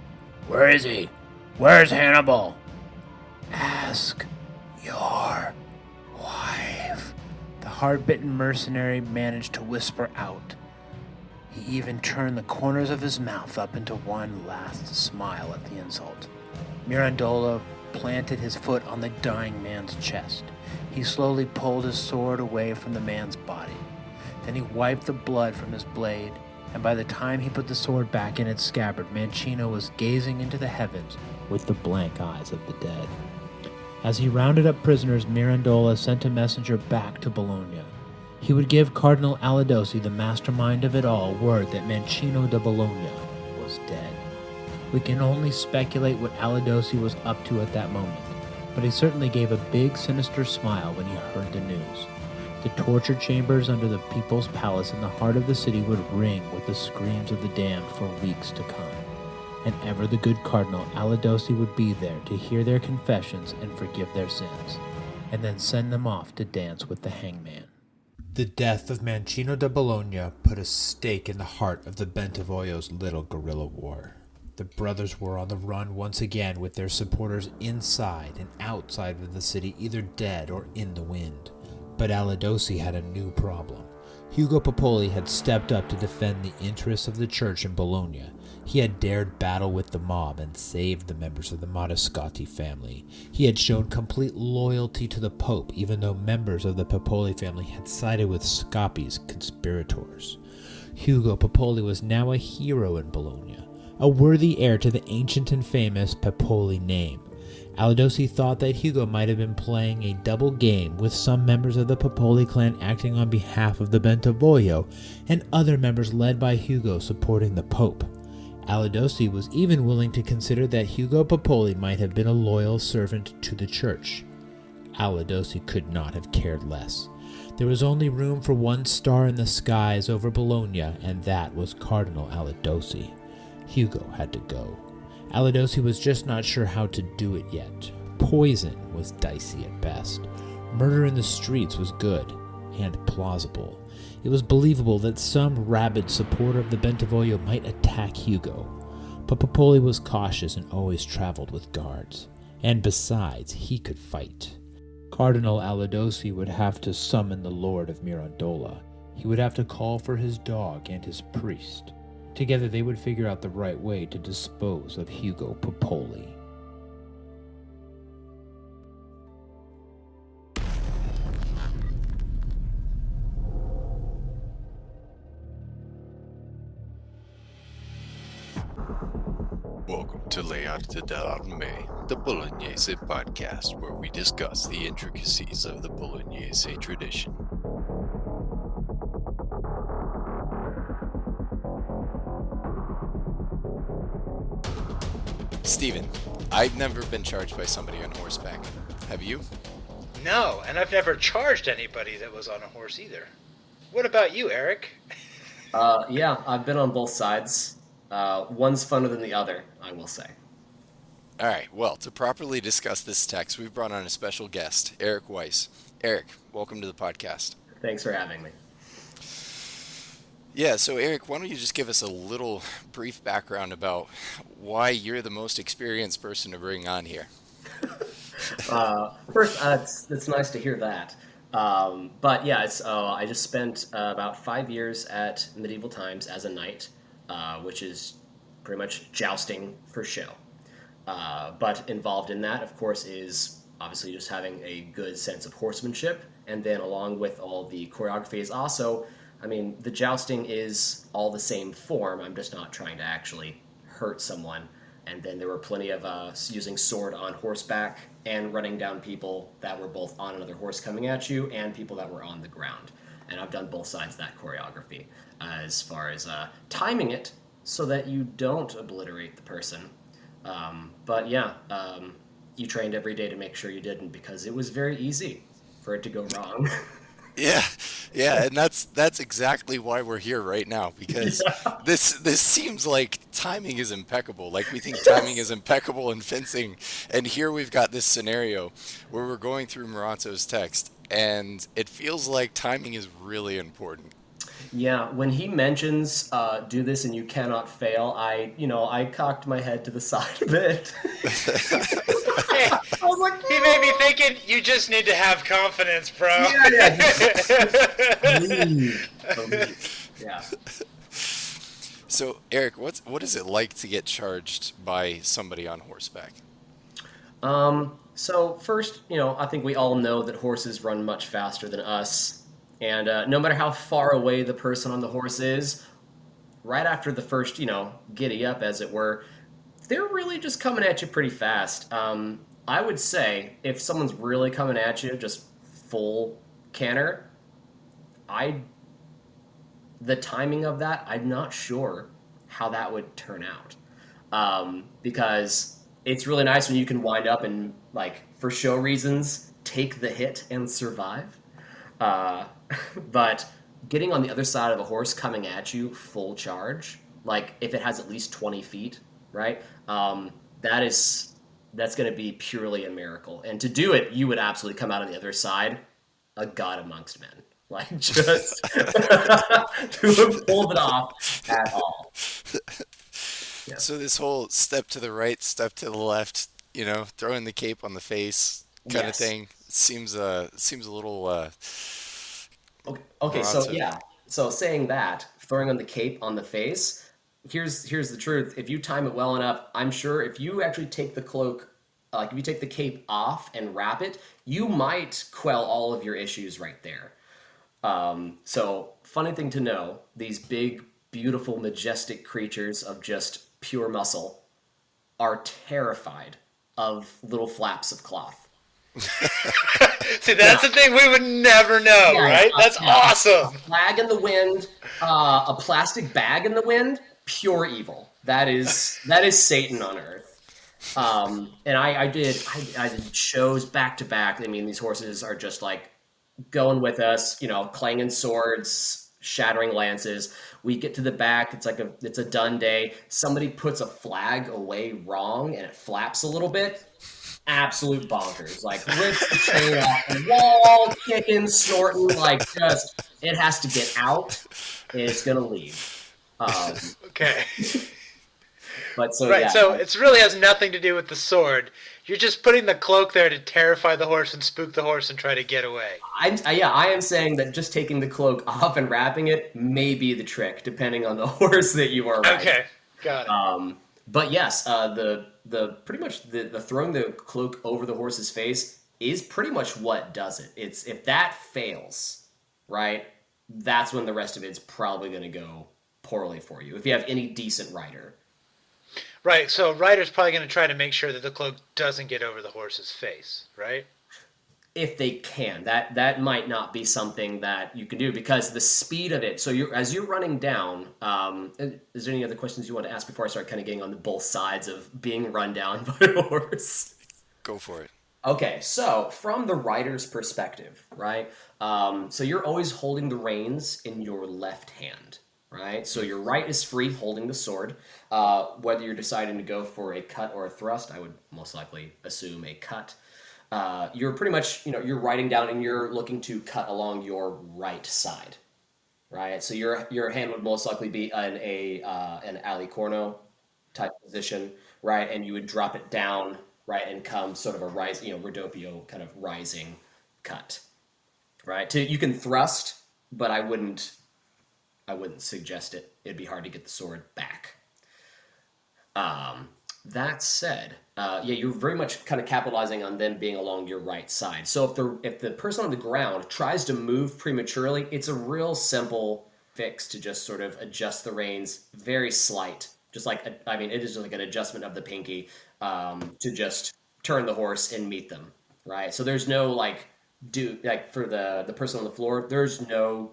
Where is he? Where's Hannibal? Ask your wife. The hard-bitten mercenary managed to whisper out. He even turned the corners of his mouth up into one last smile at the insult. Mirandola planted his foot on the dying man's chest. He slowly pulled his sword away from the man's body. Then he wiped the blood from his blade, and by the time he put the sword back in its scabbard, Mancino was gazing into the heavens with the blank eyes of the dead. As he rounded up prisoners, Mirandola sent a messenger back to Bologna. He would give Cardinal Aladosi, the mastermind of it all, word that Mancino da Bologna was dead. We can only speculate what Aladosi was up to at that moment, but he certainly gave a big, sinister smile when he heard the news. The torture chambers under the people's palace in the heart of the city would ring with the screams of the damned for weeks to come. And ever the good Cardinal Aladosi would be there to hear their confessions and forgive their sins, and then send them off to dance with the hangman. The death of Mancino da Bologna put a stake in the heart of the Bentivoglio's little guerrilla war. The brothers were on the run once again, with their supporters inside and outside of the city, either dead or in the wind. But Aladosi had a new problem. Hugo Pepoli had stepped up to defend the interests of the church in Bologna. He had dared battle with the mob and saved the members of the Marescotti family. He had shown complete loyalty to the Pope, even though members of the Pepoli family had sided with Scopi's conspirators. Hugo Pepoli was now a hero in Bologna, a worthy heir to the ancient and famous Pepoli name. Alidossi thought that Hugo might have been playing a double game, with some members of the Pepoli clan acting on behalf of the Bentivoglio, and other members led by Hugo supporting the Pope. Alidossi was even willing to consider that Hugo Pepoli might have been a loyal servant to the church. Alidossi could not have cared less. There was only room for one star in the skies over Bologna, and that was Cardinal Alidossi. Hugo had to go. Alidossi was just not sure how to do it yet. Poison was dicey at best. Murder in the streets was good and plausible. It was believable that some rabid supporter of the Bentivoglio might attack Hugo. But Pepoli was cautious and always traveled with guards. And besides, he could fight. Cardinal Alidossi would have to summon the Lord of Mirandola. He would have to call for his dog and his priest. Together they would figure out the right way to dispose of Hugo Pepoli. Welcome to L'Arte Dell Armi, the Bolognese podcast, where we discuss the intricacies of the Bolognese tradition. Steven, I've never been charged by somebody on horseback. Have you? No, and I've never charged anybody that was on a horse either. What about you, Eric? Yeah, I've been on both sides. One's funner than the other, I will say. All right, well, to properly discuss this text, we've brought on a special guest, Eric Weiss. Eric, welcome to the podcast. Thanks for having me. Yeah, so Eric, why don't you just give us a little brief background about why you're the most experienced person to bring on here? First, it's nice to hear that. But yeah, I just spent about 5 years at Medieval Times as a knight, which is pretty much jousting for show. But involved in that, of course, is obviously just having a good sense of horsemanship, and then along with all the choreography is also, I mean, the jousting is all the same form. I'm just not trying to actually hurt someone. And then there were plenty of using sword on horseback and running down people that were both on another horse coming at you and people that were on the ground. And I've done both sides of that choreography as far as timing it so that you don't obliterate the person. But yeah, you trained every day to make sure you didn't, because it was very easy for it to go wrong. Yeah, and that's exactly why we're here right now, because this seems like timing is impeccable. Like, we think timing is impeccable in fencing, and here we've got this scenario where we're going through Marozzo's text, and it feels like timing is really important. Yeah, when he mentions do this and you cannot fail, I cocked my head to the side a bit. Hey, I was like, he made me thinking you just need to have confidence, bro. yeah. Believe. Yeah. So, Eric, what is it like to get charged by somebody on horseback? So first, I think we all know that horses run much faster than us. And no matter how far away the person on the horse is, right after the first, giddy up, as it were, they're really just coming at you pretty fast. I would say if someone's really coming at you, just full canter, the timing of that, I'm not sure how that would turn out. Because it's really nice when you can wind up and, like, for show reasons, take the hit and survive. But getting on the other side of a horse coming at you full charge, like if it has at least 20 feet, right? That's going to be purely a miracle. And to do it, you would absolutely come out on the other side, a god amongst men. Like, just to have pulled it off at all. Yeah. So this whole step to the right, step to the left, throwing the cape on the face kind of thing seems a little. Okay, so yeah. So saying that, throwing on the cape on the face, here's the truth. If you time it well enough, I'm sure if you actually take the cloak, like if you take the cape off and wrap it, you might quell all of your issues right there. So funny thing to know, these big, beautiful, majestic creatures of just pure muscle are terrified of little flaps of cloth. See, that's the thing we would never know, right? That's awesome. A flag in the wind, a plastic bag in the wind, pure evil. That is Satan on earth. And I did shows back to back. I mean, these horses are just like going with us, clanging swords, shattering lances. We get to the back. It's a done day. Somebody puts a flag away wrong and it flaps a little bit. Absolute bonkers. Like rips the chain off the wall, kicking, snorting, just it has to get out and it's gonna leave. Okay. But so it really has nothing to do with the sword. You're just putting the cloak there to terrify the horse and spook the horse and try to get away. I am saying that just taking the cloak off and wrapping it may be the trick, depending on the horse that you are riding. Okay, got it. But yes, the pretty much the throwing the cloak over the horse's face is pretty much what does it. It's if that fails, right, that's when the rest of it's probably going to go poorly for you. If you have any decent rider. Right, so a rider's probably going to try to make sure that the cloak doesn't get over the horse's face, right? If they can. That might not be something that you can do because the speed of it. So as you're running down, is there any other questions you want to ask before I start kind of getting on the both sides of being run down by a horse? Go for it. Okay, so from the rider's perspective, right? So you're always holding the reins in your left hand, right? So your right is free holding the sword. Whether you're deciding to go for a cut or a thrust, I would most likely assume a cut. You're pretty much, you're riding down and you're looking to cut along your right side, right? So your hand would most likely be in an ali corno type position, right? And you would drop it down, right, and come sort of a rise, Rodopio kind of rising cut, right? You can thrust, but I wouldn't suggest it. It'd be hard to get the sword back. That said, you're very much kind of capitalizing on them being along your right side. So if the person on the ground tries to move prematurely, it's a real simple fix to just sort of adjust the reins, very slight. Just like, it is just like an adjustment of the pinky to just turn the horse and meet them, right? So there's no for the person on the floor, there's no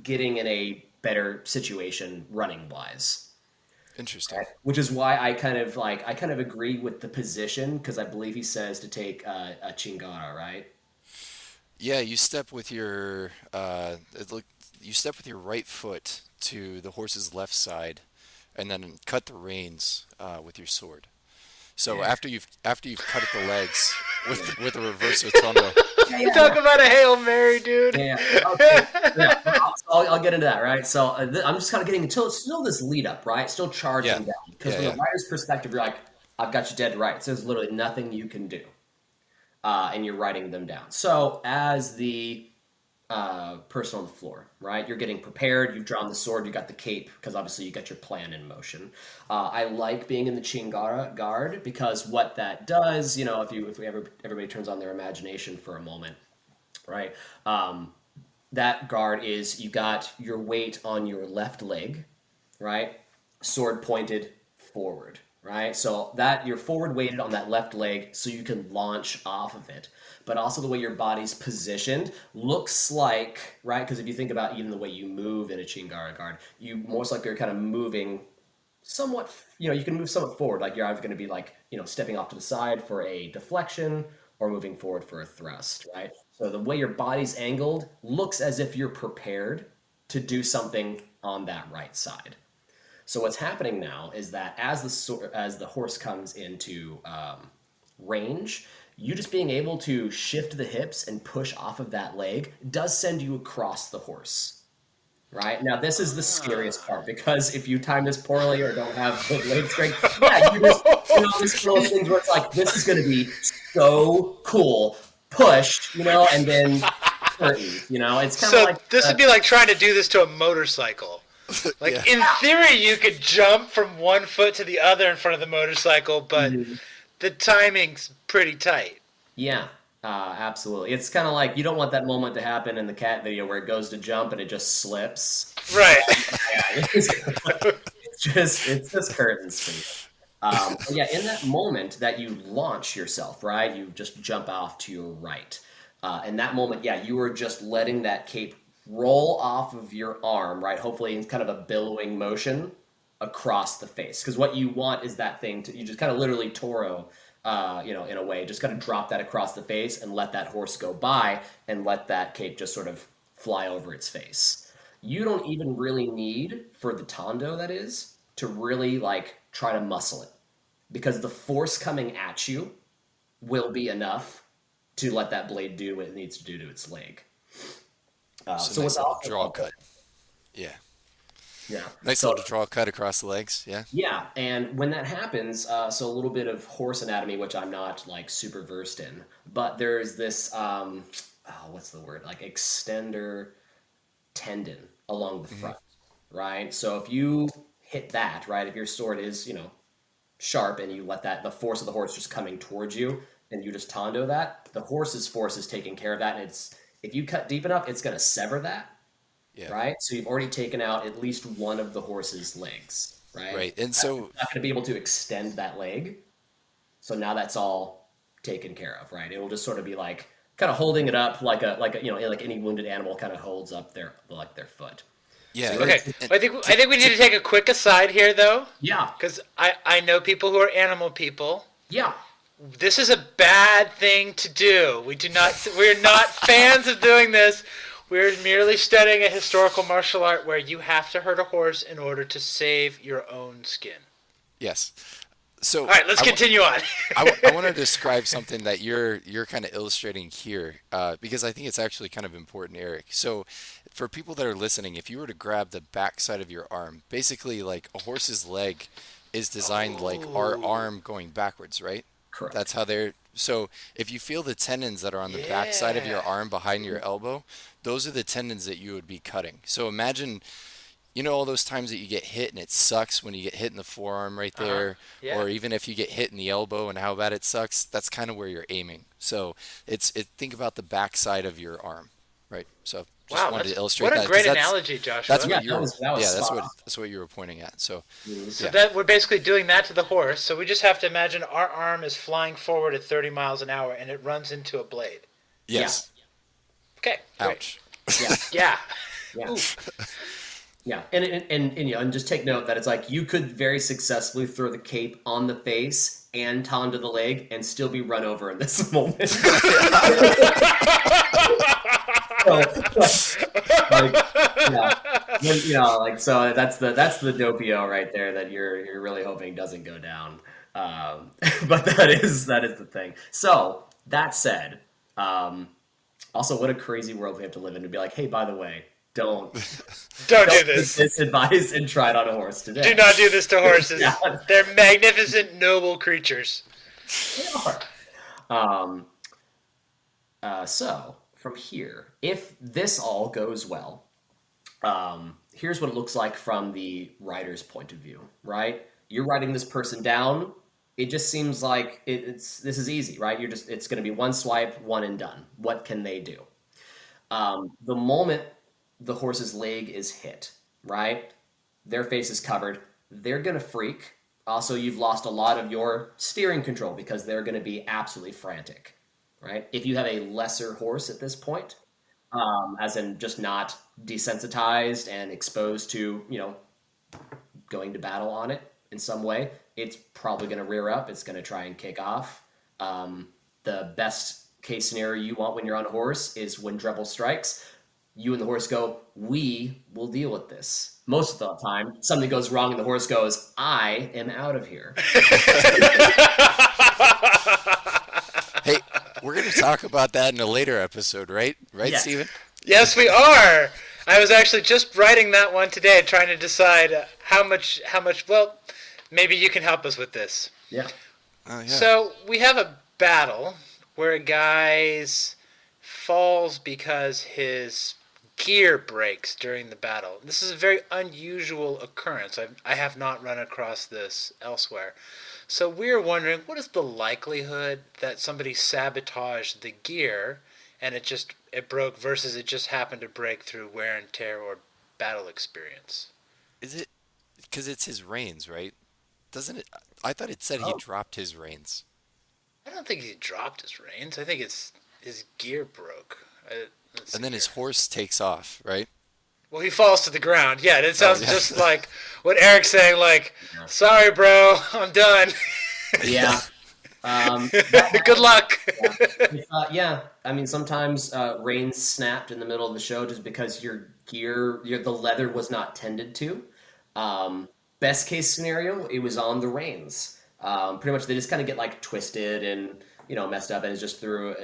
getting in a better situation running wise. Interesting. Right? Which is why I kind of agree with the position because I believe he says to take a chingara, right? Yeah, you step with your right foot to the horse's left side, and then cut the reins with your sword. So after you've cut at the legs with a reverse rotundo. Talk about a Hail Mary, dude. Yeah. Okay. I'll get into that, right? So I'm just kind of getting until it's still this lead up, right? Still charging down. Because from the rider's perspective, you're like, I've got you dead right. So there's literally nothing you can do. And you're riding them down. So as the person on the floor, right? You're getting prepared. You've drawn the sword. You got the cape because obviously you got your plan in motion. I like being in the chingara guard because what that does, if everybody turns on their imagination for a moment, right? That guard is you got your weight on your left leg, right? Sword pointed forward, right? So that you're forward weighted on that left leg so you can launch off of it. But also the way your body's positioned looks like, right? Because if you think about even the way you move in a chingara guard, you most likely are kind of moving somewhat, you can move somewhat forward. Like you're either going to be stepping off to the side for a deflection or moving forward for a thrust, right? So the way your body's angled looks as if you're prepared to do something on that right side. So what's happening now is that as the horse comes into range, you just being able to shift the hips and push off of that leg does send you across the horse, right? Now, this is the scariest part because if you time this poorly or don't have good leg strength, you just, this one of those things where it's like, this is going to be so cool, pushed, and then curtains, It's kind of So like this would be like trying to do this to a motorcycle. Like, in theory, you could jump from one foot to the other in front of the motorcycle, but the timing's pretty tight. Yeah, absolutely. It's kind of like you don't want that moment to happen in the cat video where it goes to jump and it just slips. Right. It's just curtains for you. In that moment that you launch yourself, right? You just jump off to your right. In that moment, you were just letting that cape roll off of your arm, right? Hopefully in kind of a billowing motion across the face. Because what you want is that thing you just kind of literally Toro, in a way, just kind of drop that across the face and let that horse go by and let that cape just sort of fly over its face. You don't even really need, for the tondo that is, to really try to muscle it. Because the force coming at you will be enough to let that blade do what it needs to do to its leg. So nice little draw cut. Yeah. Nice little draw cut across the legs. Yeah. Yeah, and when that happens, so a little bit of horse anatomy, which I'm not super versed in, but there's this, what's the word? Extender tendon along the front, right? So if you hit that, right, if your sword is, sharp and you let the force of the horse just coming towards you and you just tondo that, the horse's force is taking care of that, and if you cut deep enough, it's going to sever that, right? So you've already taken out at least one of the horse's legs, right? Right, and so you're not going to be able to extend that leg. So now that's all taken care of, right? It will just sort of be kind of holding it up like any wounded animal kind of holds up their foot. Yeah. Okay. I think we need to take a quick aside here, though. Yeah. Because I know people who are animal people. Yeah. This is a bad thing to do. We're not fans of doing this. We're merely studying a historical martial art where you have to hurt a horse in order to save your own skin. Yes. So all right, let's continue on. I want to describe something that you're kind of illustrating here, because I think it's actually kind of important, Eric. So for people that are listening, if you were to grab the back side of your arm, basically like a horse's leg is designed like our arm going backwards, right? Correct. That's how so if you feel the tendons that are on the back side of your arm behind your elbow, those are the tendons that you would be cutting. So imagine, all those times that you get hit and it sucks when you get hit in the forearm right there, or even if you get hit in the elbow and how bad it sucks, that's kind of where you're aiming. So think about the back side of your arm, right? So just wanted to illustrate that. What a great analogy, Joshua. That's what that's what you were pointing at. So that we're basically doing that to the horse. So we just have to imagine our arm is flying forward at 30 miles an hour and it runs into a blade. Yes. Yeah. Okay. Ouch. Yeah. Yeah. Yeah, and just take note that it's you could very successfully throw the cape on the face and tondo the leg and still be run over in this moment. So that's the doppio right there that you're really hoping doesn't go down. But that is the thing. So that said, also what a crazy world we have to live in to be hey, by the way, don't do this. This advice and try it on a horse today. Do not do this to horses. Yeah. They're magnificent, noble creatures. They are. So from here, if this all goes well, here's what it looks like from the rider's point of view. Right, you're riding this person down. It just seems like this is easy, right? It's going to be one swipe, one and done. What can they do? The moment the horse's leg is hit, right? Their face is covered. They're going to freak. Also, you've lost a lot of your steering control because they're going to be absolutely frantic, right? If you have a lesser horse at this point, as in just not desensitized and exposed to, going to battle on it in some way, it's probably going to rear up. It's going to try and kick off. The best case scenario you want when you're on a horse is when treble strikes, you and the horse go, we will deal with this. Most of the time, something goes wrong and the horse goes, I am out of here. Hey, we're going to talk about that in a later episode, right? Right, yes. Steven? Yes, we are. I was actually just writing that one today, trying to decide how much, well, maybe you can help us with this. Yeah. So we have a battle where a guy's falls because his gear breaks during the battle. This is a very unusual occurrence. I have not run across this elsewhere. So we're wondering, what is the likelihood that somebody sabotaged the gear and it broke versus it just happened to break through wear and tear or battle experience? Is it because it's his reins, right? Doesn't it? I thought it said he Oh, dropped his reins. I don't think he dropped his reins. I think it's his gear broke. Let's And see then his here. horse takes off, right? Well, he falls to the ground. Yeah, it Oh, sounds yeah. just like what Eric's saying. Like, yeah. sorry, bro, I'm done. Yeah. That Good luck. yeah. Yeah, I mean, sometimes reins snapped in the middle of the show just because your gear, the leather was not tended to. Best case scenario, it was on the reins. Pretty much, they just kind of get like twisted and messed up, and it's just through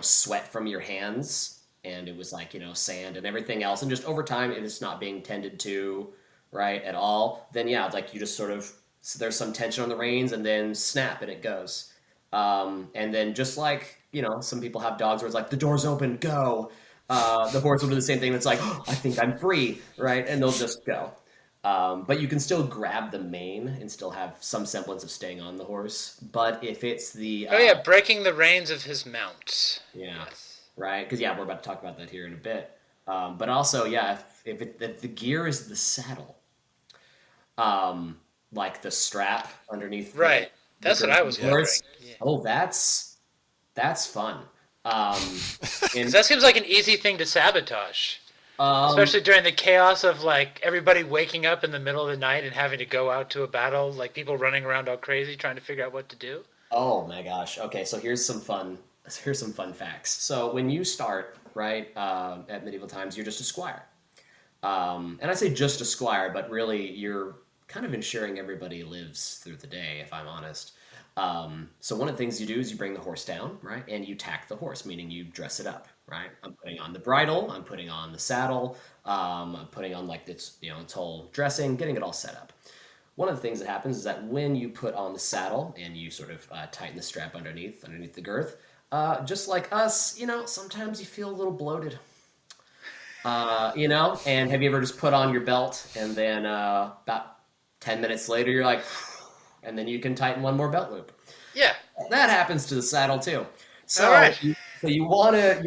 sweat from your hands, and it was like sand and everything else, and just over time, if it's not being tended to right at all, then yeah, like you just sort of so there's some tension on the reins, and then snap, and it goes. And then just like, some people have dogs where it's like, the door's open, go. The horse will do the same thing. It's like, oh, I think I'm free, right? And they'll just go. But you can still grab the mane and still have some semblance of staying on the horse. But if it's the, Oh yeah, breaking the reins of his mount. yeah, Yes. right? Because, yeah, we're about to talk about that here in a bit. But also, yeah, if the gear is the saddle, like the strap underneath Right. That's what I was wondering. horse, Yeah. oh, that's fun. Um, 'Cause and that seems like an easy thing to sabotage. Especially during the chaos of like everybody waking up in the middle of the night and having to go out to a battle, like people running around all crazy trying to figure out what to do. oh my gosh. Okay, so here's some fun facts. So when you start right at medieval times, you're just a squire. And I say just a squire, but really you're kind of ensuring everybody lives through the day, if I'm honest. So one of the things you do is you bring the horse down, right? And you tack the horse, meaning you dress it up, right? I'm putting on the bridle, I'm putting on the saddle, I'm putting on like its whole dressing, getting it all set up. One of the things that happens is that when you put on the saddle and you sort of tighten the strap underneath the girth, just like us, sometimes you feel a little bloated. And have you ever just put on your belt and then about 10 minutes later you're like, and then you can tighten one more belt loop. Yeah. That happens to the saddle too. So, All right. so you wanna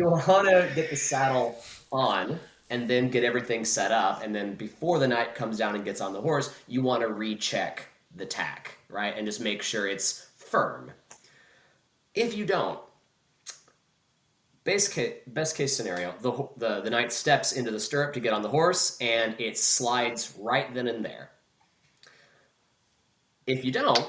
get the saddle on and then get everything set up, and then before the knight comes down and gets on the horse, you want to recheck the tack, right, and just make sure it's firm. If you don't, best case scenario, the knight steps into the stirrup to get on the horse, and it slides right then and there. If you don't,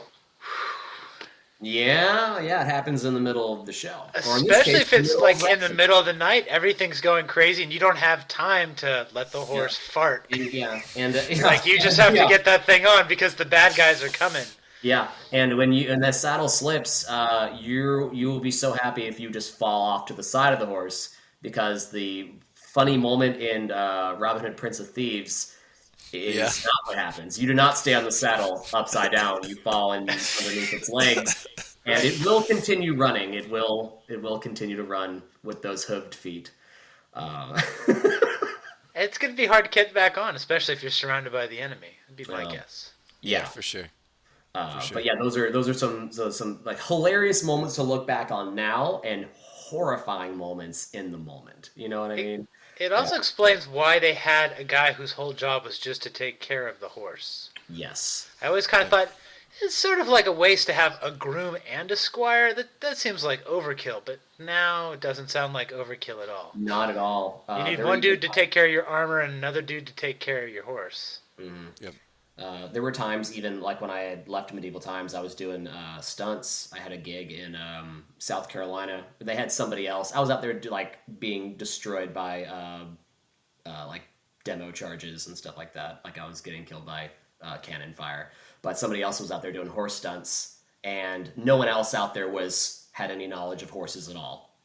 yeah, it happens in the middle of the show. Or in this Especially case, if it's middle like of in the wrestling. middle of the night, everything's going crazy and you don't have time to let the horse fart. Yeah, and Like you just have yeah, to get that thing on because the bad guys are coming. yeah, and when that saddle slips, you will be so happy if you just fall off to the side of the horse, because the funny moment in Robin Hood, Prince of Thieves is Yeah. not what happens. You do not stay on the saddle upside down. You fall in underneath its legs, and it will continue running. It will continue to run with those hooved feet. Uh, It's going to be hard to get back on, especially if you're surrounded by the enemy. That'd be my Well, guess. yeah. For sure. But yeah, those are some like hilarious moments to look back on now, and horrifying moments in the moment. You know what I mean? It also explains why they had a guy whose whole job was just to take care of the horse. Yes. I always kind of thought it's sort of like a waste to have a groom and a squire. That seems like overkill, but now it doesn't sound like overkill at all. Not at all. You need one dude to take care of your armor and another dude to take care of your horse. Yep. There were times, even like when I had left medieval times, I was doing stunts. I had a gig in South Carolina. They had somebody else. I was out there like being destroyed by like demo charges and stuff like that. Like I was getting killed by cannon fire. But somebody else was out there doing horse stunts, and no one else out there had any knowledge of horses at all.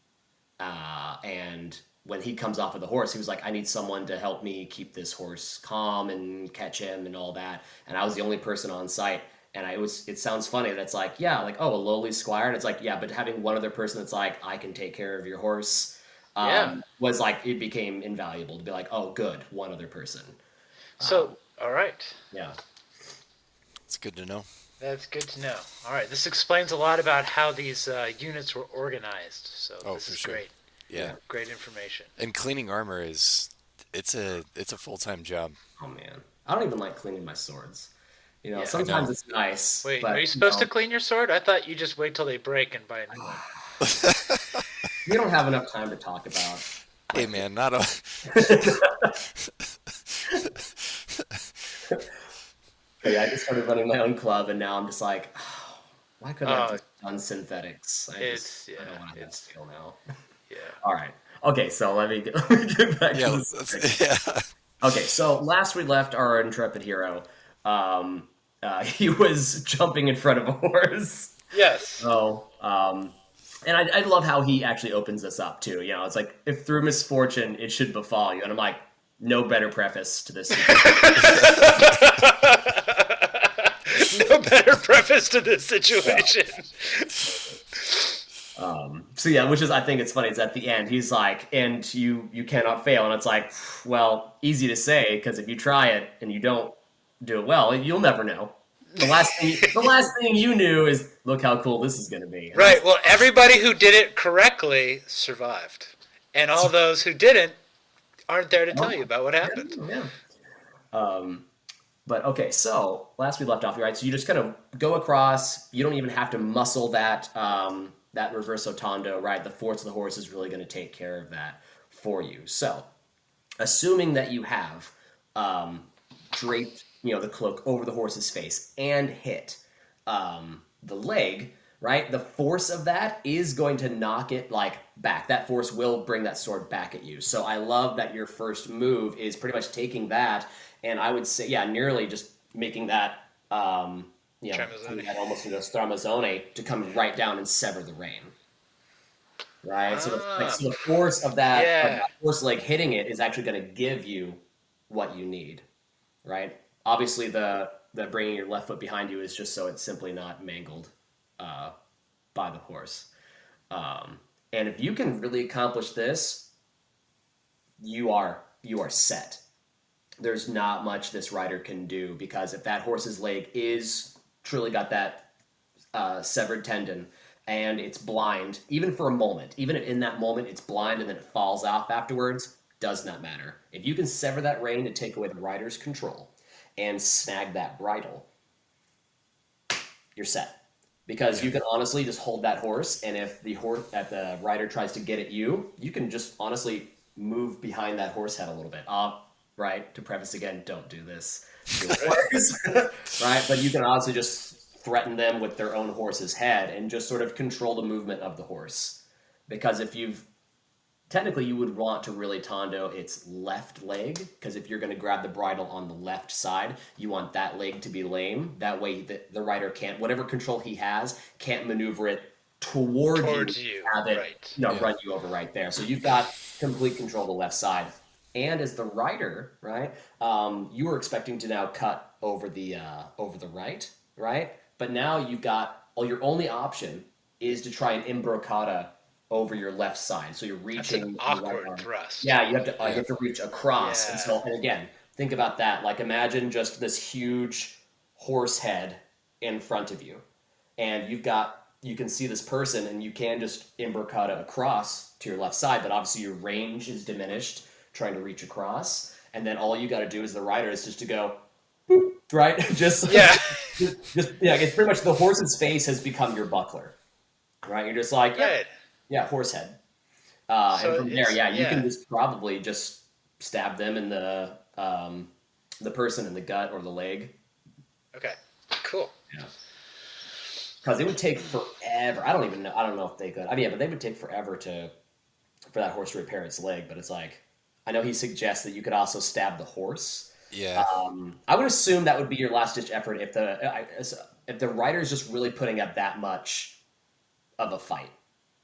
And when he comes off of the horse, he was like, I need someone to help me keep this horse calm and catch him and all that. And I was the only person on site. And it sounds funny that it's like, yeah, like, oh, a lowly squire. And it's like, yeah, but having one other person that's like, I can take care of your horse. was like, it became invaluable to be like, oh, good, one other person. So, all right. Yeah. It's good to know. That's good to know. All right, this explains a lot about how these units were organized. So this is great. Yeah. Great information. And cleaning armor it's a full-time job. Oh man, I don't even like cleaning my swords. You know, Yeah, sometimes it's nice. Wait, but, are you supposed to clean your sword? I thought you just wait till they break and buy a new one. We don't have enough time to talk about. Hey man, not a. Yeah, I just started running my own club, and now I'm just like, oh, why couldn't I have just done synthetics? I don't want to have steel now. Yeah. All right. Okay, so let me get back to this. Yeah. Okay, so last we left our intrepid hero, he was jumping in front of a horse. Yes. So, and I love how he actually opens this up too. You know, it's like, if through misfortune it should befall you, and I'm like, no better preface to this. No better preface to this situation. So yeah, which is, I think it's funny, is at the end he's like, and you cannot fail, and it's like, well, easy to say, because if you try it and you don't do it well, you'll never know. The last thing you knew is, look how cool this is going to be. And right. Well, everybody who did it correctly survived, and all those who didn't aren't there to tell you about what happened. Yeah. But okay, so last we left off, right? So you just kind of go across. You don't even have to muscle that that reverse otando, right? The force of the horse is really going to take care of that for you. So, assuming that you have draped, the cloak over the horse's face and hit the leg, right? The force of that is going to knock it back. That force will bring that sword back at you. So I love that your first move is pretty much taking that, and I would say, nearly just making that, that almost into a stramazzone to come right down and sever the rein. Right? So the force of that horse leg hitting it is actually going to give you what you need. Right? Obviously, the bringing your left foot behind you is just so it's simply not mangled by the horse. And if you can really accomplish this, you are set. There's not much this rider can do, because if that horse's leg is truly got that severed tendon and it's blind, even for a moment, even if in that moment it's blind and then it falls off afterwards, does not matter. If you can sever that rein to take away the rider's control and snag that bridle, you're set. Because you can honestly just hold that horse, and if the rider tries to get at you, you can just honestly move behind that horse head a little bit. Right? To preface again, don't do this. Right? But you can honestly just threaten them with their own horse's head and just sort of control the movement of the horse. Because technically you would want to really tondo its left leg, because if you're going to grab the bridle on the left side, you want that leg to be lame. That way the rider can't, whatever control he has, can't maneuver it towards you. Have it, run you over right there. So you've got complete control of the left side. And as the rider, right, you were expecting to now cut over the right? But now you've got, your only option is to try an imbrocata over your left side. So you're reaching. That's an awkward thrust. Yeah, you have to reach across. Yeah. And again, think about that. Like, imagine just this huge horse head in front of you. And you can see this person, and you can just imbrocata across to your left side, but obviously your range is diminished trying to reach across, and then all you got to do as the rider is just to go, boop, right? just it's pretty much the horse's face has become your buckler, right? You're just like, horse head. And from there, you can just probably just stab them in the person in the gut or the leg. Okay, cool. Yeah. Because it would take forever. I don't know if they could. But they would take forever for that horse to repair its leg. But it's like, I know he suggests that you could also stab the horse. Yeah. I would assume that would be your last ditch effort if the rider is just really putting up that much of a fight,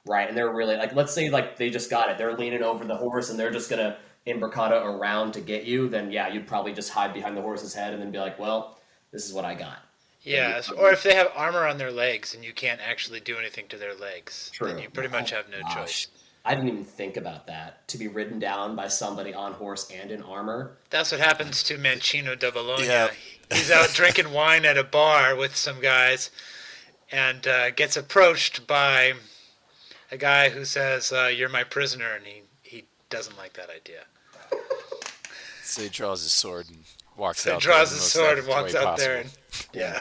right? And they're really let's say they just got it. They're leaning over the horse and they're just gonna imbrocata around to get you. Then you'd probably just hide behind the horse's head and then be like, well, this is what I got. Yeah, or if they have armor on their legs and you can't actually do anything to their legs, then you pretty much have no choice. I didn't even think about that. To be ridden down by somebody on horse and in armor. That's what happens to Mancino da Bologna. Yeah. He's out drinking wine at a bar with some guys and gets approached by a guy who says, "You're my prisoner," and he doesn't like that idea. So he draws his sword and walks So he out. draws there his in the most sword and epic walks way out possible. there, and yeah.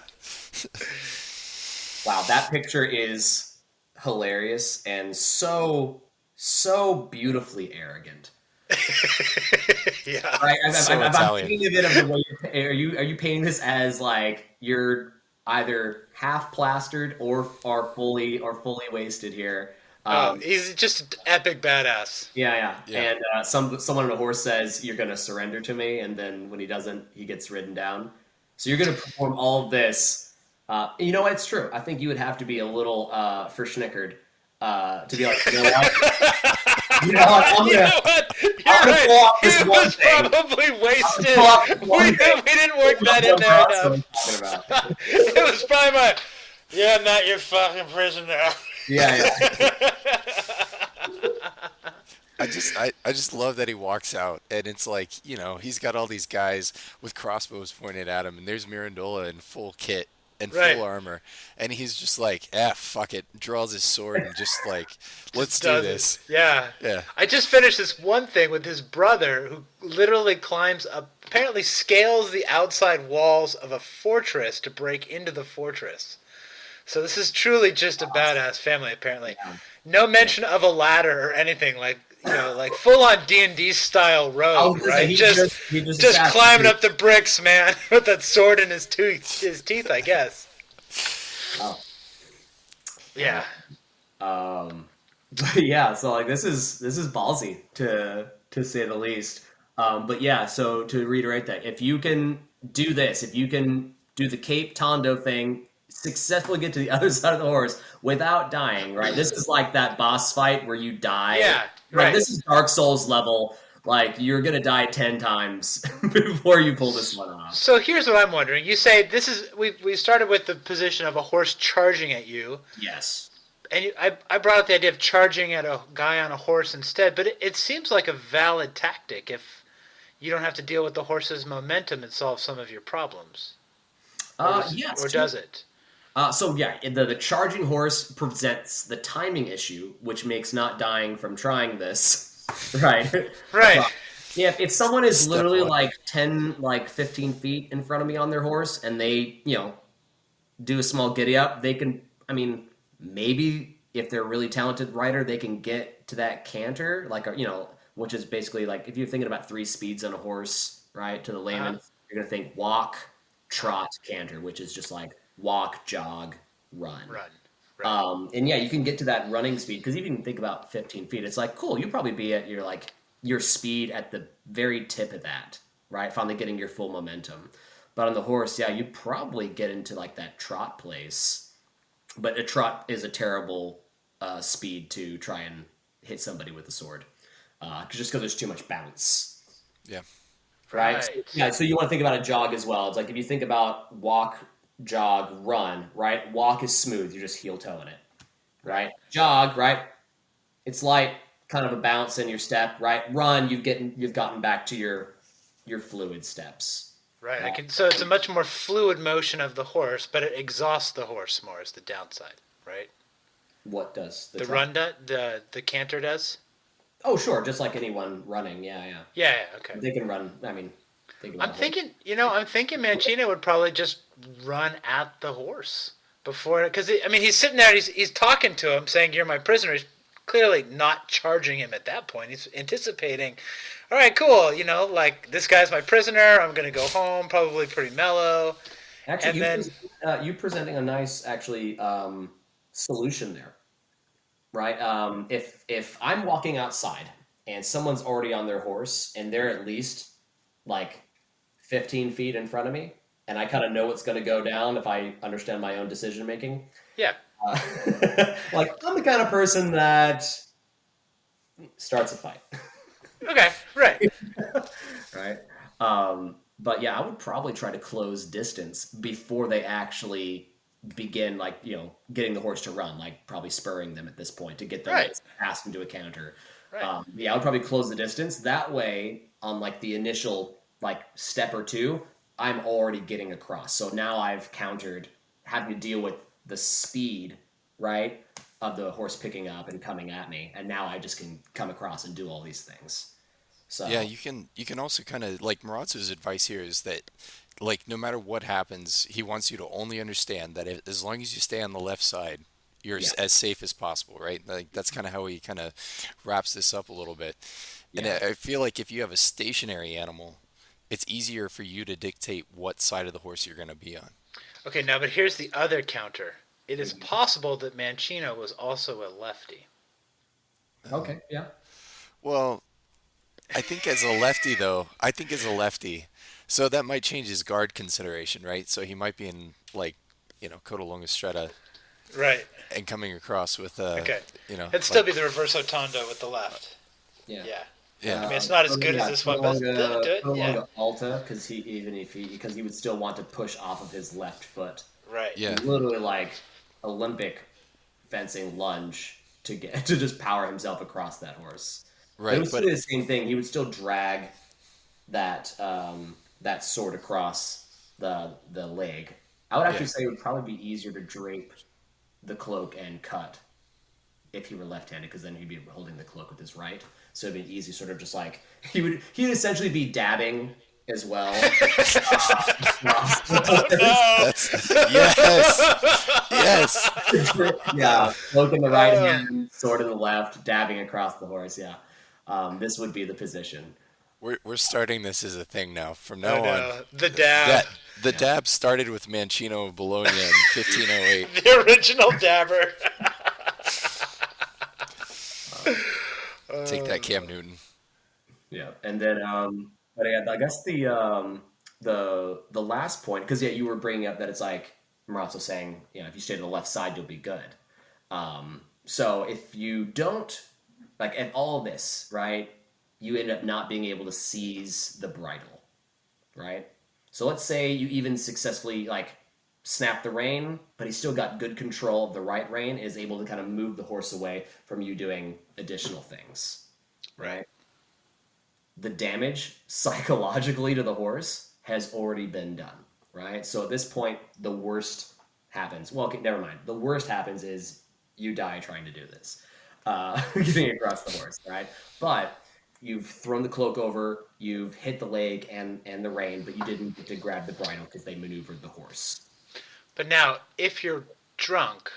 Wow, that picture is hilarious and so beautifully arrogant. Yeah. Right? So I'm Italian. thinking of it of the way are you painting this as like you're either half plastered or are fully wasted here. He's just an epic badass. Yeah. Yeah. And someone on a horse says you're gonna surrender to me, and then when he doesn't, he gets ridden down. So you're gonna perform all of this. You know what? It's true. I think you would have to be a little verschnickered to be like, you know what? You know what? I'm You gonna know what? You're I'm gonna right. pull off this He one was thing. probably wasted. pull off this one We thing. didn't work that in there enough. It was probably my, "Yeah, I'm not your fucking prisoner." Yeah. I just love that he walks out and it's like, he's got all these guys with crossbows pointed at him and there's Mirandola in full kit and Right. full armor and he's just like, fuck it, draws his sword and just like, let's do Does it. this. Yeah. Yeah. I just finished this one thing with his brother who literally climbs up, apparently scales the outside walls of a fortress to break into the fortress. So this is truly just a badass family, apparently. Yeah. No mention of a ladder or anything, like full on D&D style road, right? He Just climbing up the bricks, man, with that sword in his teeth, I guess. Oh. Yeah. But yeah, so like this is ballsy to say the least. But yeah, so to reiterate that, if you can do this, if you can do the Cape Tondo thing, successfully get to the other side of the horse without dying, right? This is like that boss fight where you die. Yeah, Like, right. this is Dark Souls level. Like, you're gonna die 10 times before you pull this one off. So here's what I'm wondering. You say this is we started with the position of a horse charging at you, Yes. and I brought up the idea of charging at a guy on a horse instead, but it seems like a valid tactic if you don't have to deal with the horse's momentum and solve some of your problems. Yes. Or does it? So yeah, the charging horse presents the timing issue, which makes not dying from trying this, right? Right. Yeah, if someone is Step literally one. like 10, 15 feet in front of me on their horse, and they, do a small giddy up, they can. I mean, maybe if they're a really talented rider, they can get to that canter, which is basically like if you're thinking about 3 speeds on a horse, right? To the layman, you're gonna think walk, trot, canter, which is just like walk, jog, run. Run. Right. And yeah, you can get to that running speed because you can think about 15 feet. It's like, cool, you'd probably be at your speed at the very tip of that, right? Finally getting your full momentum. But on the horse, yeah, you'd probably get into like that trot place. But a trot is a terrible speed to try and hit somebody with a sword. Just because there's too much bounce. Yeah. Right? Right. Yeah, so you want to think about a jog as well. It's like if you think about walk, jog, run, right? Walk is smooth, you're just heel toeing it, right? Jog, right? It's light, kind of a bounce in your step, right? Run, you've gotten back to your fluid steps. Right. So it's a much more fluid motion of the horse, but it exhausts the horse more is the downside, right? What does The run the canter does? Oh, sure, just like anyone running, yeah. Yeah, okay. They can run. I mean, think about I'm thinking Mancino would probably just run at the horse before, because he's sitting there, he's talking to him, saying, "You're my prisoner." He's clearly not charging him at that point. He's anticipating, all right, cool, like this guy's my prisoner. I'm gonna go home, probably pretty mellow. Actually, And you presenting a nice solution there, right? If I'm walking outside and someone's already on their horse and they're at least like 15 feet in front of me, and I kind of know what's going to go down if I understand my own decision making. Yeah. Like I'm the kind of person that starts a fight. Okay. Right. Right. But yeah, I would probably try to close distance before they actually begin like getting the horse to run, like probably spurring them at this point to get them Right. fast into a canter. Right. Yeah, I would probably close the distance that way. On like the initial like step or two, I'm already getting across. So now I've countered having to deal with the speed, right, of the horse picking up and coming at me, and now I just can come across and do all these things. Yeah, So you can also kind of like Marazzo's advice here is that like no matter what happens, he wants you to only understand that as long as you stay on the left side, you're yeah, as safe as possible, right? Like that's kind of how he kind of wraps this up a little bit. And yeah, I feel like if you have a stationary animal, it's easier for you to dictate what side of the horse you're going to be on. Okay, now, but here's the other counter. It is possible that Mancino was also a lefty. okay, yeah, Well, I think as a lefty though, I think as a lefty, so that might change his guard consideration, right? So he might be in like, Coda Longa Stretta Right. and coming across with Okay. you know, It'd still like be the reverse Otondo with the left. yeah. Yeah. yeah. I mean, it's not as So good as yeah, this one, but do it. Yeah. Tolonga Alta, because he would still want to push off of his left foot, Right. Yeah. literally like Olympic fencing lunge to get to just power himself across that horse. But it Right, would still but be the same thing. He would still drag that sword across the leg. I would actually yeah. say it would probably be easier to drape the cloak and cut if he were left-handed, because then he'd be holding the cloak with his right. So it'd be easy, sort of just like he'd essentially be dabbing as well. That's yes. Yes. Yeah, cloak in the right hand, sword in the left, dabbing across the horse. Yeah, this would be the position. We're starting this as a thing now. From Oh now on, no, the dab, that the dab started with Mancino of Bologna in 1508. the original dabber. Take that, Cam Newton. Yeah, and then but yeah, I guess the last point, because yeah, you were bringing up that it's like Marozzo saying, if you stay to the left side, you'll be good. So if you don't like at all this, right, you end up not being able to seize the bridle, right? So let's say you even successfully like snap the rein, but he's still got good control of the right rein, is able to kind of move the horse away from you doing additional things, right? The damage psychologically to the horse has already been done, right? So at this point, the worst happens. Well, okay, never mind. The worst happens is you die trying to do this, getting across the horse, right? But you've thrown the cloak over, you've hit the leg and the rein, but you didn't get to grab the bridle because they maneuvered the horse. But now, if you're drunk,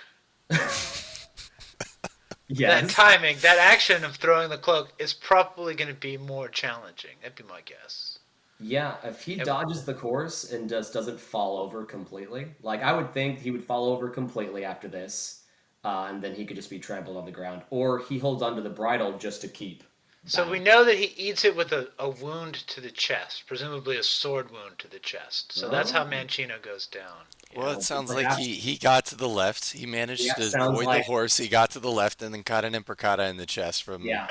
Yes. that timing, that action of throwing the cloak is probably going to be more challenging. That'd be my guess. Yeah, if he dodges the course and just doesn't fall over completely, like I would think he would fall over completely after this, and then he could just be trampled on the ground, or he holds onto the bridle just to keep. So we know that he eats it with a wound to the chest, presumably a sword wound to the chest. So that's how Mancino goes down. Well, it sounds like perhaps- he got to the left. He managed Yeah, to sounds avoid the like- horse. He got to the left and then caught an imbricata in the chest from Yeah,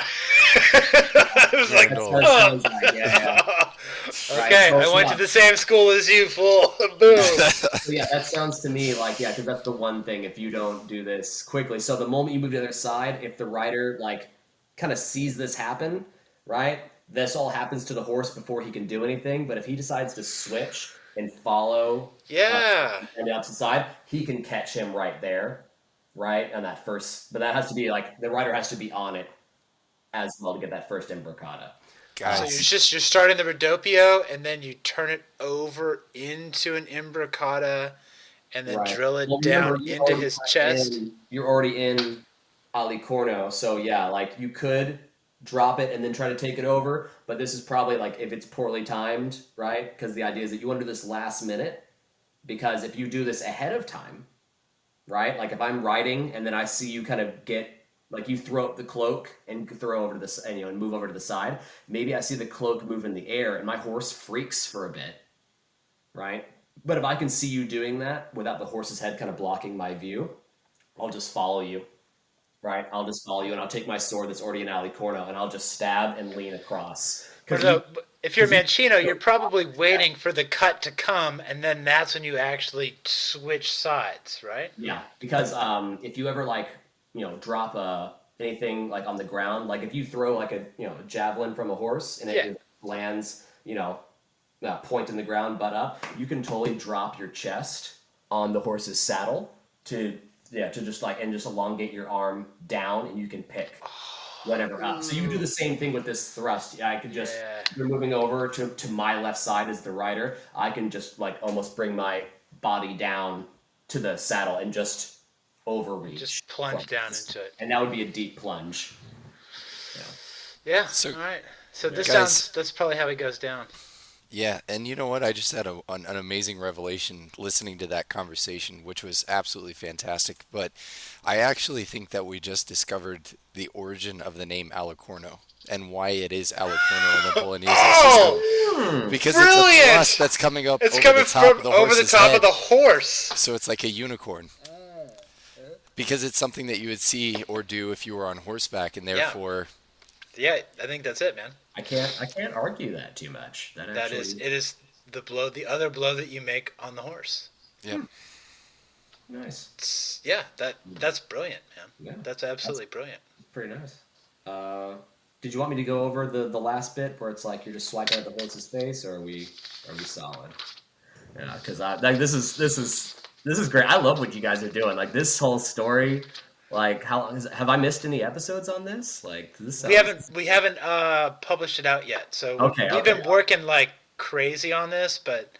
It was like, that's what it sounds like. Yeah. okay, Right, I went yeah. to the same school as you, fool. Boom. So yeah, that sounds to me like because that's the one thing if you don't do this quickly. So the moment you move to the other side, if the rider like kind of sees this happen, right? This all happens to the horse before he can do anything. But if he decides to switch and follow, Yeah. on the opposite side, he can catch him right there, right? On that first, but that has to be like the rider has to be on it as well to get that first imbricata. So guys. you're starting the Rodopio, and then you turn it over into an imbricata, and then Right. drill it Well, down remember, you're into already his chest. You're already in Ali Corno, so yeah, like you could drop it and then try to take it over, but this is probably like if it's poorly timed, right? Because the idea is that you want to do this last minute, because if you do this ahead of time, right? Like if I'm riding and then I see you kind of get like you throw up the cloak and throw over to this and move over to the side. Maybe I see the cloak move in the air and my horse freaks for a bit, right? But if I can see you doing that without the horse's head kind of blocking my view, I'll just follow you, right? I'll just follow you and I'll take my sword that's already in Ali Corno and I'll just stab and lean across. Or no, if you're Mancino, you're probably waiting for the cut to come, and then that's when you actually switch sides, right? Yeah, because if you ever like drop anything like on the ground, like if you throw like a javelin from a horse and it lands point in the ground, butt up, you can totally drop your chest on the horse's saddle to just elongate your arm down, and you can pick whatever up. So you do the same thing with this thrust. I could just you're moving over to my left side as the rider. I can just like almost bring my body down to the saddle and just overreach. Just plunge down into it. And that would be a deep plunge. Yeah. So, all right. So this guys, that's probably how he goes down. Yeah, and you know what? I just had an amazing revelation listening to that conversation, which was absolutely fantastic. But I actually think that we just discovered the origin of the name Alicorno and why it is Alicorno in the Bolognese system. Because brilliant! It's a thrust that's coming up it's over coming the top of the over the horse's top head. of the horse. So it's like a unicorn. Because it's something that you would see or do if you were on horseback, and therefore... Yeah, I think that's it, man. I can't argue that too much. It is the other blow that you make on the horse. Yeah. Nice. That's brilliant, man. Yeah, that's absolutely brilliant. Pretty nice. Did you want me to go over the last bit where it's like you're just swiping at the horse's face, or are we solid? Yeah, because this is great. I love what you guys are doing. Like this whole story. Like, have I missed any episodes on this? Like, this we haven't published it out yet. So we've been working like crazy on this, but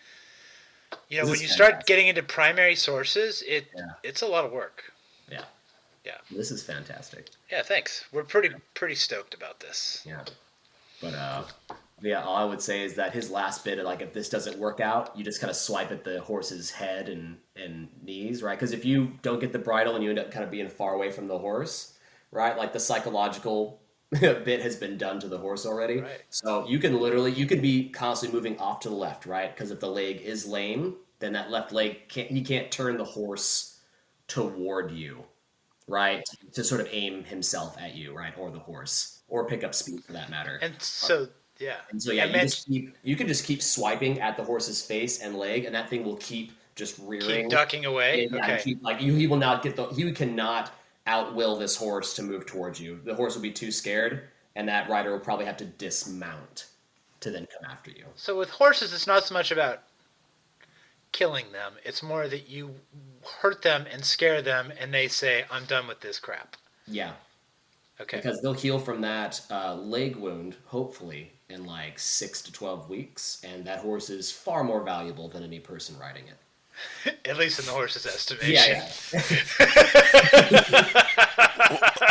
when you start getting into primary sources, it's a lot of work. Yeah. Yeah. This is fantastic. Yeah, thanks. We're pretty stoked about this. Yeah. But all I would say is that his last bit, like if this doesn't work out, you just kind of swipe at the horse's head and knees, right? Because if you don't get the bridle and you end up kind of being far away from the horse, right? Like the psychological bit has been done to the horse already. Right. So you can be constantly moving off to the left, right? Because if the leg is lame, then that left leg he can't turn the horse toward you, right? To sort of aim himself at you, right? Or the horse, or pick up speed for that matter. And so... Yeah. And so you can just keep swiping at the horse's face and leg, and that thing will keep just rearing, keep ducking away. He will not he cannot outwill this horse to move towards you. The horse will be too scared, and that rider will probably have to dismount to then come after you. So with horses, it's not so much about killing them; it's more that you hurt them and scare them, and they say, "I'm done with this crap." Yeah. Okay. Because they'll heal from that leg wound, hopefully, in like 6 to 12 weeks, and that horse is far more valuable than any person riding it. At least in the horse's estimation.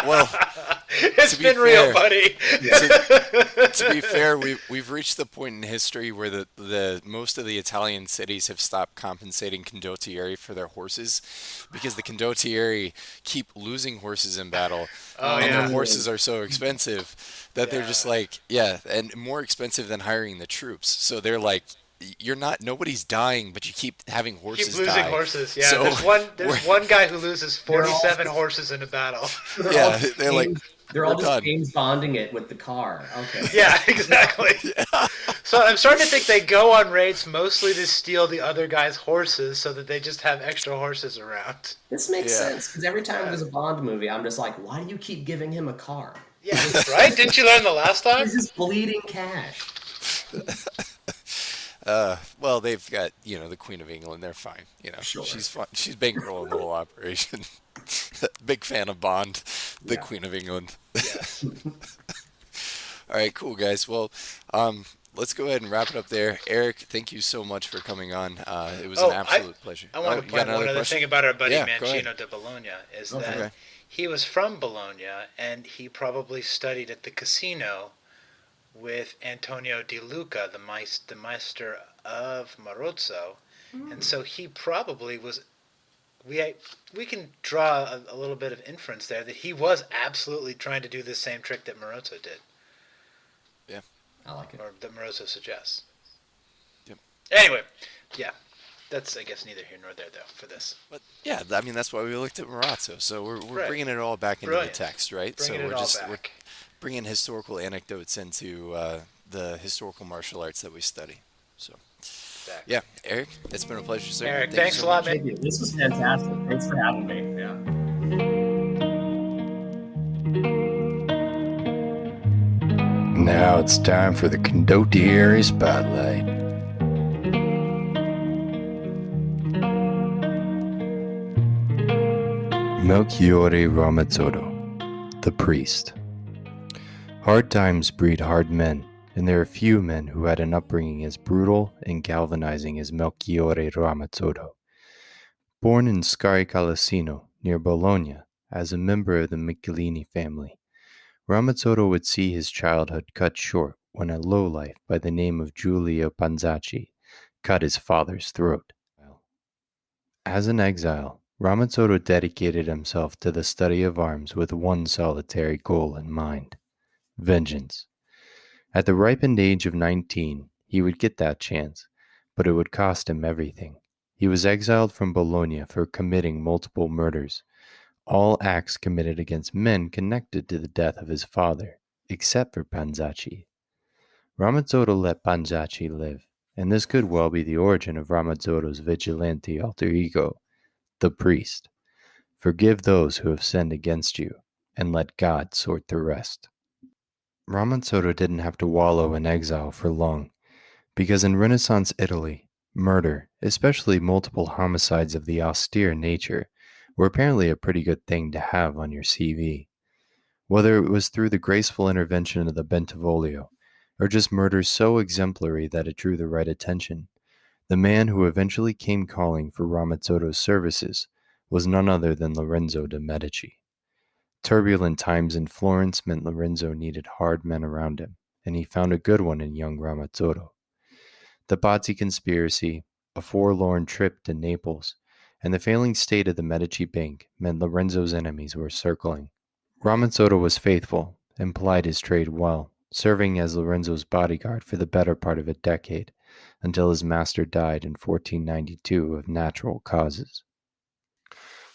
Well, it's been real, buddy. To be fair, we've reached the point in history where the most of the Italian cities have stopped compensating Condottiere for their horses because the Condottiere keep losing horses in battle, and their horses are so expensive that they're just like, and more expensive than hiring the troops. So they're like, nobody's dying, but you keep having horses keep losing die. Horses. Yeah, So there's one guy who loses 47 horses in a battle. They're all just James Bonding it with the car. Okay. Yeah, exactly. So I'm starting to think they go on raids mostly to steal the other guy's horses so that they just have extra horses around. This makes sense, because every time there's a Bond movie, I'm just like, why do you keep giving him a car? Yeah, right? Didn't you learn the last time? He's just bleeding cash. Well, they've got, the Queen of England. They're fine. Sure. She's fun. She's bankrolling the whole operation. Big fan of Bond, the Queen of England. Yes. All right, cool, guys. Well, let's go ahead and wrap it up there. Eric, thank you so much for coming on. It was an absolute pleasure. I want to point out one other thing about our buddy Mancino de Bologna is that he was from Bologna, and he probably studied at the casino with Antonio Di Luca, the Maestro of Marozzo, and so he probably was. We can draw a little bit of inference there that he was absolutely trying to do the same trick that Marozzo did. Yeah, I like it. Or that Marozzo suggests. Yep. Anyway, that's I guess neither here nor there though for this. But that's why we looked at Marozzo. So we're bringing it all back into the text, right? Bringing we're bring in historical anecdotes into the historical martial arts that we study. So, yeah, Eric, it's been a pleasure, sir. Eric, Thank you thanks so a lot, much. man. Thank you. This was fantastic. Thanks for having me. Yeah. Now it's time for the Condottiere Spotlight. Melchiorre Ramazzotto, the priest. Hard times breed hard men, and there are few men who had an upbringing as brutal and galvanizing as Melchiorre Ramazzotto. Born in Scaricalasino, near Bologna, as a member of the Michelini family, Ramazzotto would see his childhood cut short when a lowlife by the name of Giulio Panzacci cut his father's throat. As an exile, Ramazzotto dedicated himself to the study of arms with one solitary goal in mind: vengeance. At the ripened age of 19, he would get that chance, but it would cost him everything. He was exiled from Bologna for committing multiple murders, all acts committed against men connected to the death of his father, except for Panzacci. Ramazzotto let Panzacci live, and this could well be the origin of Ramazzotto's vigilante alter ego, the priest. Forgive those who have sinned against you, and let God sort the rest. Ramazzotto didn't have to wallow in exile for long, because in Renaissance Italy, murder, especially multiple homicides of the austere nature, were apparently a pretty good thing to have on your CV. Whether it was through the graceful intervention of the Bentivoglio, or just murders so exemplary that it drew the right attention, the man who eventually came calling for Ramazzotto's services was none other than Lorenzo de' Medici. Turbulent times in Florence meant Lorenzo needed hard men around him, and he found a good one in young Ramazzotto. The Pazzi conspiracy, a forlorn trip to Naples, and the failing state of the Medici Bank meant Lorenzo's enemies were circling. Ramazzotto was faithful and plied his trade well, serving as Lorenzo's bodyguard for the better part of a decade, until his master died in 1492 of natural causes.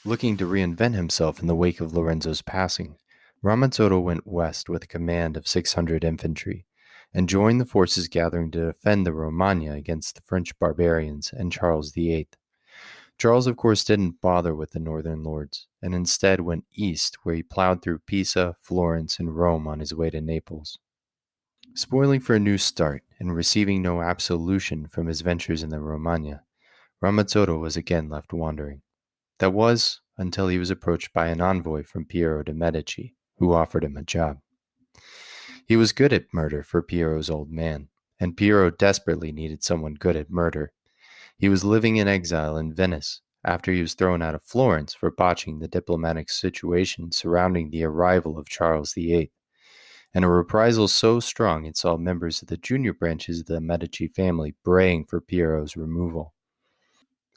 Looking to reinvent himself in the wake of Lorenzo's passing, Ramazzotto went west with a command of 600 infantry, and joined the forces gathering to defend the Romagna against the French barbarians and Charles VIII. Charles, of course, didn't bother with the northern lords, and instead went east, where he plowed through Pisa, Florence, and Rome on his way to Naples. Spoiling for a new start and receiving no absolution from his ventures in the Romagna, Ramazzotto was again left wandering. That was until he was approached by an envoy from Piero de' Medici, who offered him a job. He was good at murder for Piero's old man, and Piero desperately needed someone good at murder. He was living in exile in Venice after he was thrown out of Florence for botching the diplomatic situation surrounding the arrival of Charles VIII, and a reprisal so strong it saw members of the junior branches of the Medici family braying for Piero's removal.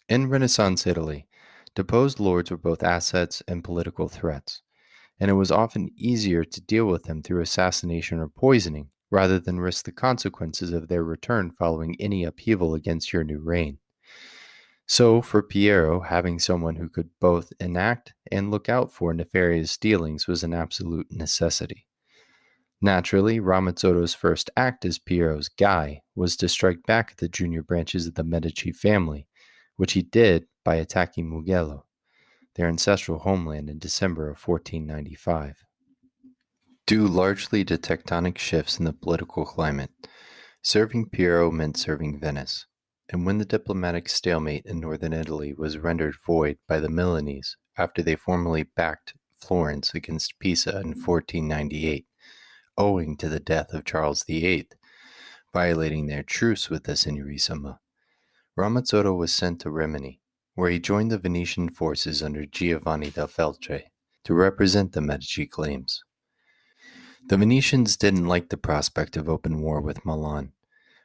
In Renaissance Italy, deposed lords were both assets and political threats, and it was often easier to deal with them through assassination or poisoning rather than risk the consequences of their return following any upheaval against your new reign. So, for Piero, having someone who could both enact and look out for nefarious dealings was an absolute necessity. Naturally, Ramazzotto's first act as Piero's guy was to strike back at the junior branches of the Medici family, which he did by attacking Mugello, their ancestral homeland, in December of 1495. Due largely to tectonic shifts in the political climate, serving Piero meant serving Venice, and when the diplomatic stalemate in northern Italy was rendered void by the Milanese after they formally backed Florence against Pisa in 1498, owing to the death of Charles VIII, violating their truce with the Signorissima, Ramazzotto was sent to Rimini, where he joined the Venetian forces under Giovanni del Feltre to represent the Medici claims. The Venetians didn't like the prospect of open war with Milan,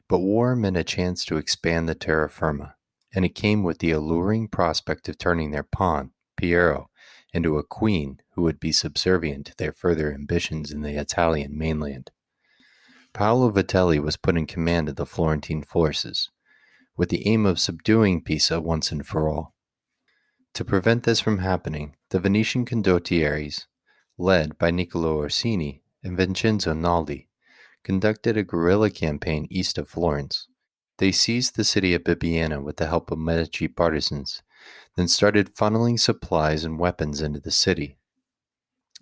but war meant a chance to expand the terra firma, and it came with the alluring prospect of turning their pawn, Piero, into a queen who would be subservient to their further ambitions in the Italian mainland. Paolo Vitelli was put in command of the Florentine forces, with the aim of subduing Pisa once and for all. To prevent this from happening, the Venetian Condottieres, led by Niccolo Orsini, and Vincenzo Naldi conducted a guerrilla campaign east of Florence. They seized the city of Bibbiena with the help of Medici partisans, then started funneling supplies and weapons into the city.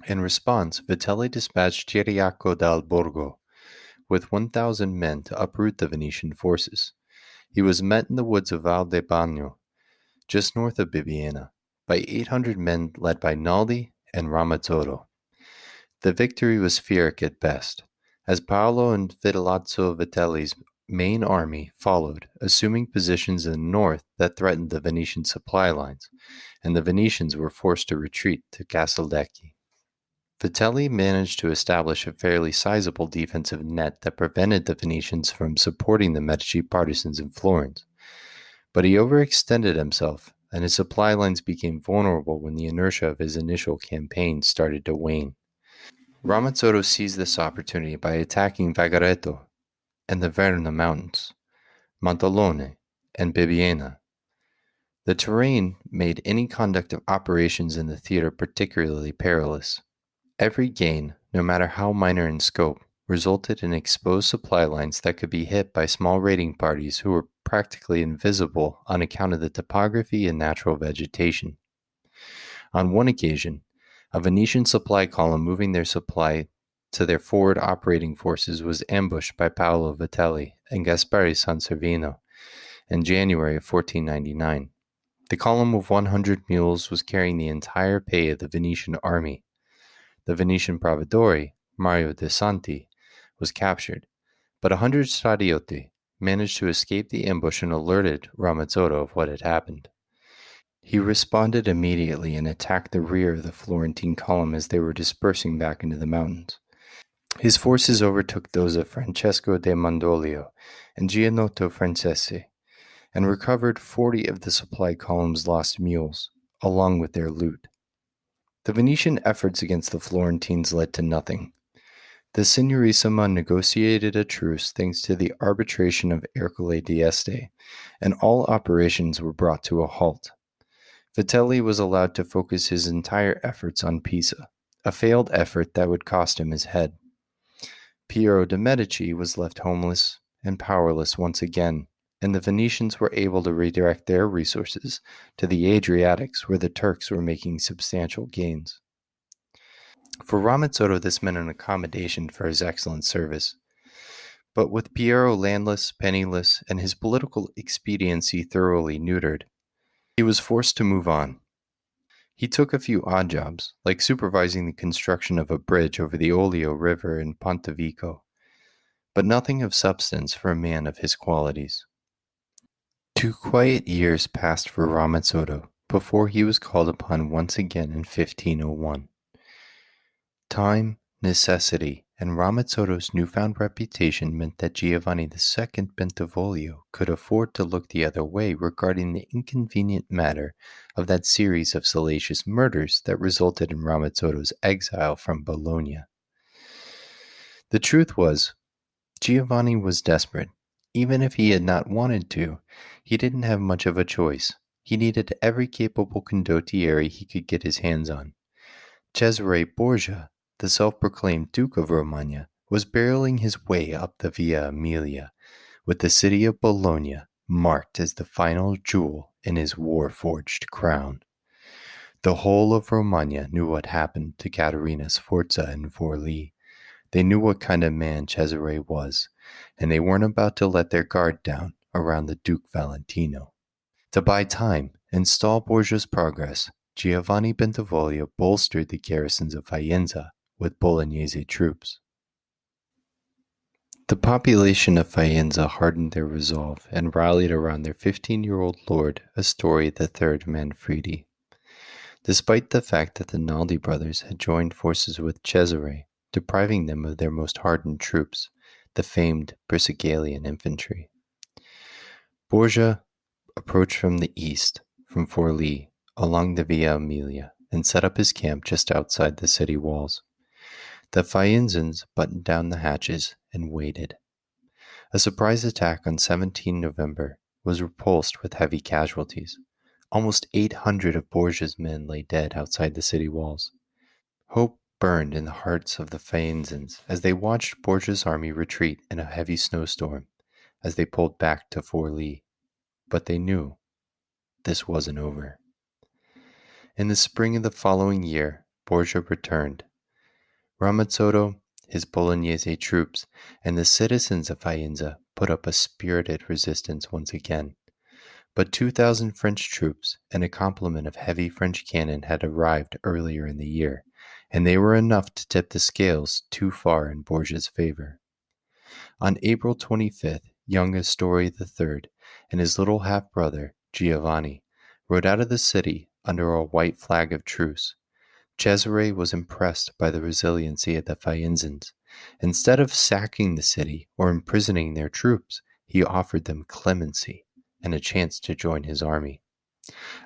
In response, Vitelli dispatched Ciriaco dal Borgo with 1,000 men to uproot the Venetian forces. He was met in the woods of Val de Bagno, just north of Bibbiena, by 800 men led by Naldi and Ramazzotto. The victory was Pyrrhic at best, as Paolo and Fidelazzo Vitelli's main army followed, assuming positions in the north that threatened the Venetian supply lines, and the Venetians were forced to retreat to Casteldecchi. Vitelli managed to establish a fairly sizable defensive net that prevented the Venetians from supporting the Medici partisans in Florence, but he overextended himself, and his supply lines became vulnerable when the inertia of his initial campaign started to wane. Ramazzotto seized this opportunity by attacking Vagareto and the Verna Mountains, Montalone, and Bibbiena. The terrain made any conduct of operations in the theater particularly perilous. Every gain, no matter how minor in scope, resulted in exposed supply lines that could be hit by small raiding parties who were practically invisible on account of the topography and natural vegetation. On one occasion, a Venetian supply column moving their supply to their forward operating forces was ambushed by Paolo Vitelli and Gaspare Sanservino in January of 1499. The column of 100 mules was carrying the entire pay of the Venetian army. The Venetian provedore, Mario de Santi, was captured, but 100 stradiotti managed to escape the ambush and alerted Ramazzotto of what had happened. He responded immediately and attacked the rear of the Florentine column as they were dispersing back into the mountains. His forces overtook those of Francesco de Mondolio and Gianotto Francese and recovered 40 of the supply column's lost mules, along with their loot. The Venetian efforts against the Florentines led to nothing. The Signorissima negotiated a truce thanks to the arbitration of Ercole d'Este, and all operations were brought to a halt. Vitelli was allowed to focus his entire efforts on Pisa, a failed effort that would cost him his head. Piero de' Medici was left homeless and powerless once again, and the Venetians were able to redirect their resources to the Adriatics, where the Turks were making substantial gains. For Ramazzotto, this meant an accommodation for his excellent service. But with Piero landless, penniless, and his political expediency thoroughly neutered, he was forced to move on. He took a few odd jobs, like supervising the construction of a bridge over the Olio River in Pontevico, but nothing of substance for a man of his qualities. 2 quiet years passed for Ramazzotto before he was called upon once again in 1501. Time, necessity, and Ramazzotto's newfound reputation meant that Giovanni II Bentivoglio could afford to look the other way regarding the inconvenient matter of that series of salacious murders that resulted in Ramazzotto's exile from Bologna. The truth was, Giovanni was desperate. Even if he had not wanted to, he didn't have much of a choice. He needed every capable condottiere he could get his hands on. Cesare Borgia, the self-proclaimed Duke of Romagna, was barreling his way up the Via Emilia, with the city of Bologna marked as the final jewel in his war-forged crown. The whole of Romagna knew what happened to Caterina Sforza in Forlì. They knew what kind of man Cesare was, and they weren't about to let their guard down around the Duke Valentino. To buy time and stall Borgia's progress, Giovanni Bentivoglio bolstered the garrisons of Faenza with Bolognese troops. The population of Faenza hardened their resolve and rallied around their 15-year-old lord, Astori III Manfredi. Despite the fact that the Naldi brothers had joined forces with Cesare, depriving them of their most hardened troops, the famed Brisegalian infantry. Borgia approached from the east, from Forlì, along the Via Emilia, and set up his camp just outside the city walls. The Faenzans buttoned down the hatches and waited. A surprise attack on 17 November was repulsed with heavy casualties. Almost 800 of Borgia's men lay dead outside the city walls. Hope burned in the hearts of the Faenza as they watched Borgia's army retreat in a heavy snowstorm as they pulled back to Forlì. But they knew this wasn't over. In the spring of the following year, Borgia returned. Ramazzotto, his Bolognese troops, and the citizens of Faenza put up a spirited resistance once again. But 2,000 French troops and a complement of heavy French cannon had arrived earlier in the year, and they were enough to tip the scales too far in Borgia's favor. On April 25th, young Astori III and his little half-brother, Giovanni, rode out of the city under a white flag of truce. Cesare was impressed by the resiliency of the Faenzans. Instead of sacking the city or imprisoning their troops, he offered them clemency and a chance to join his army.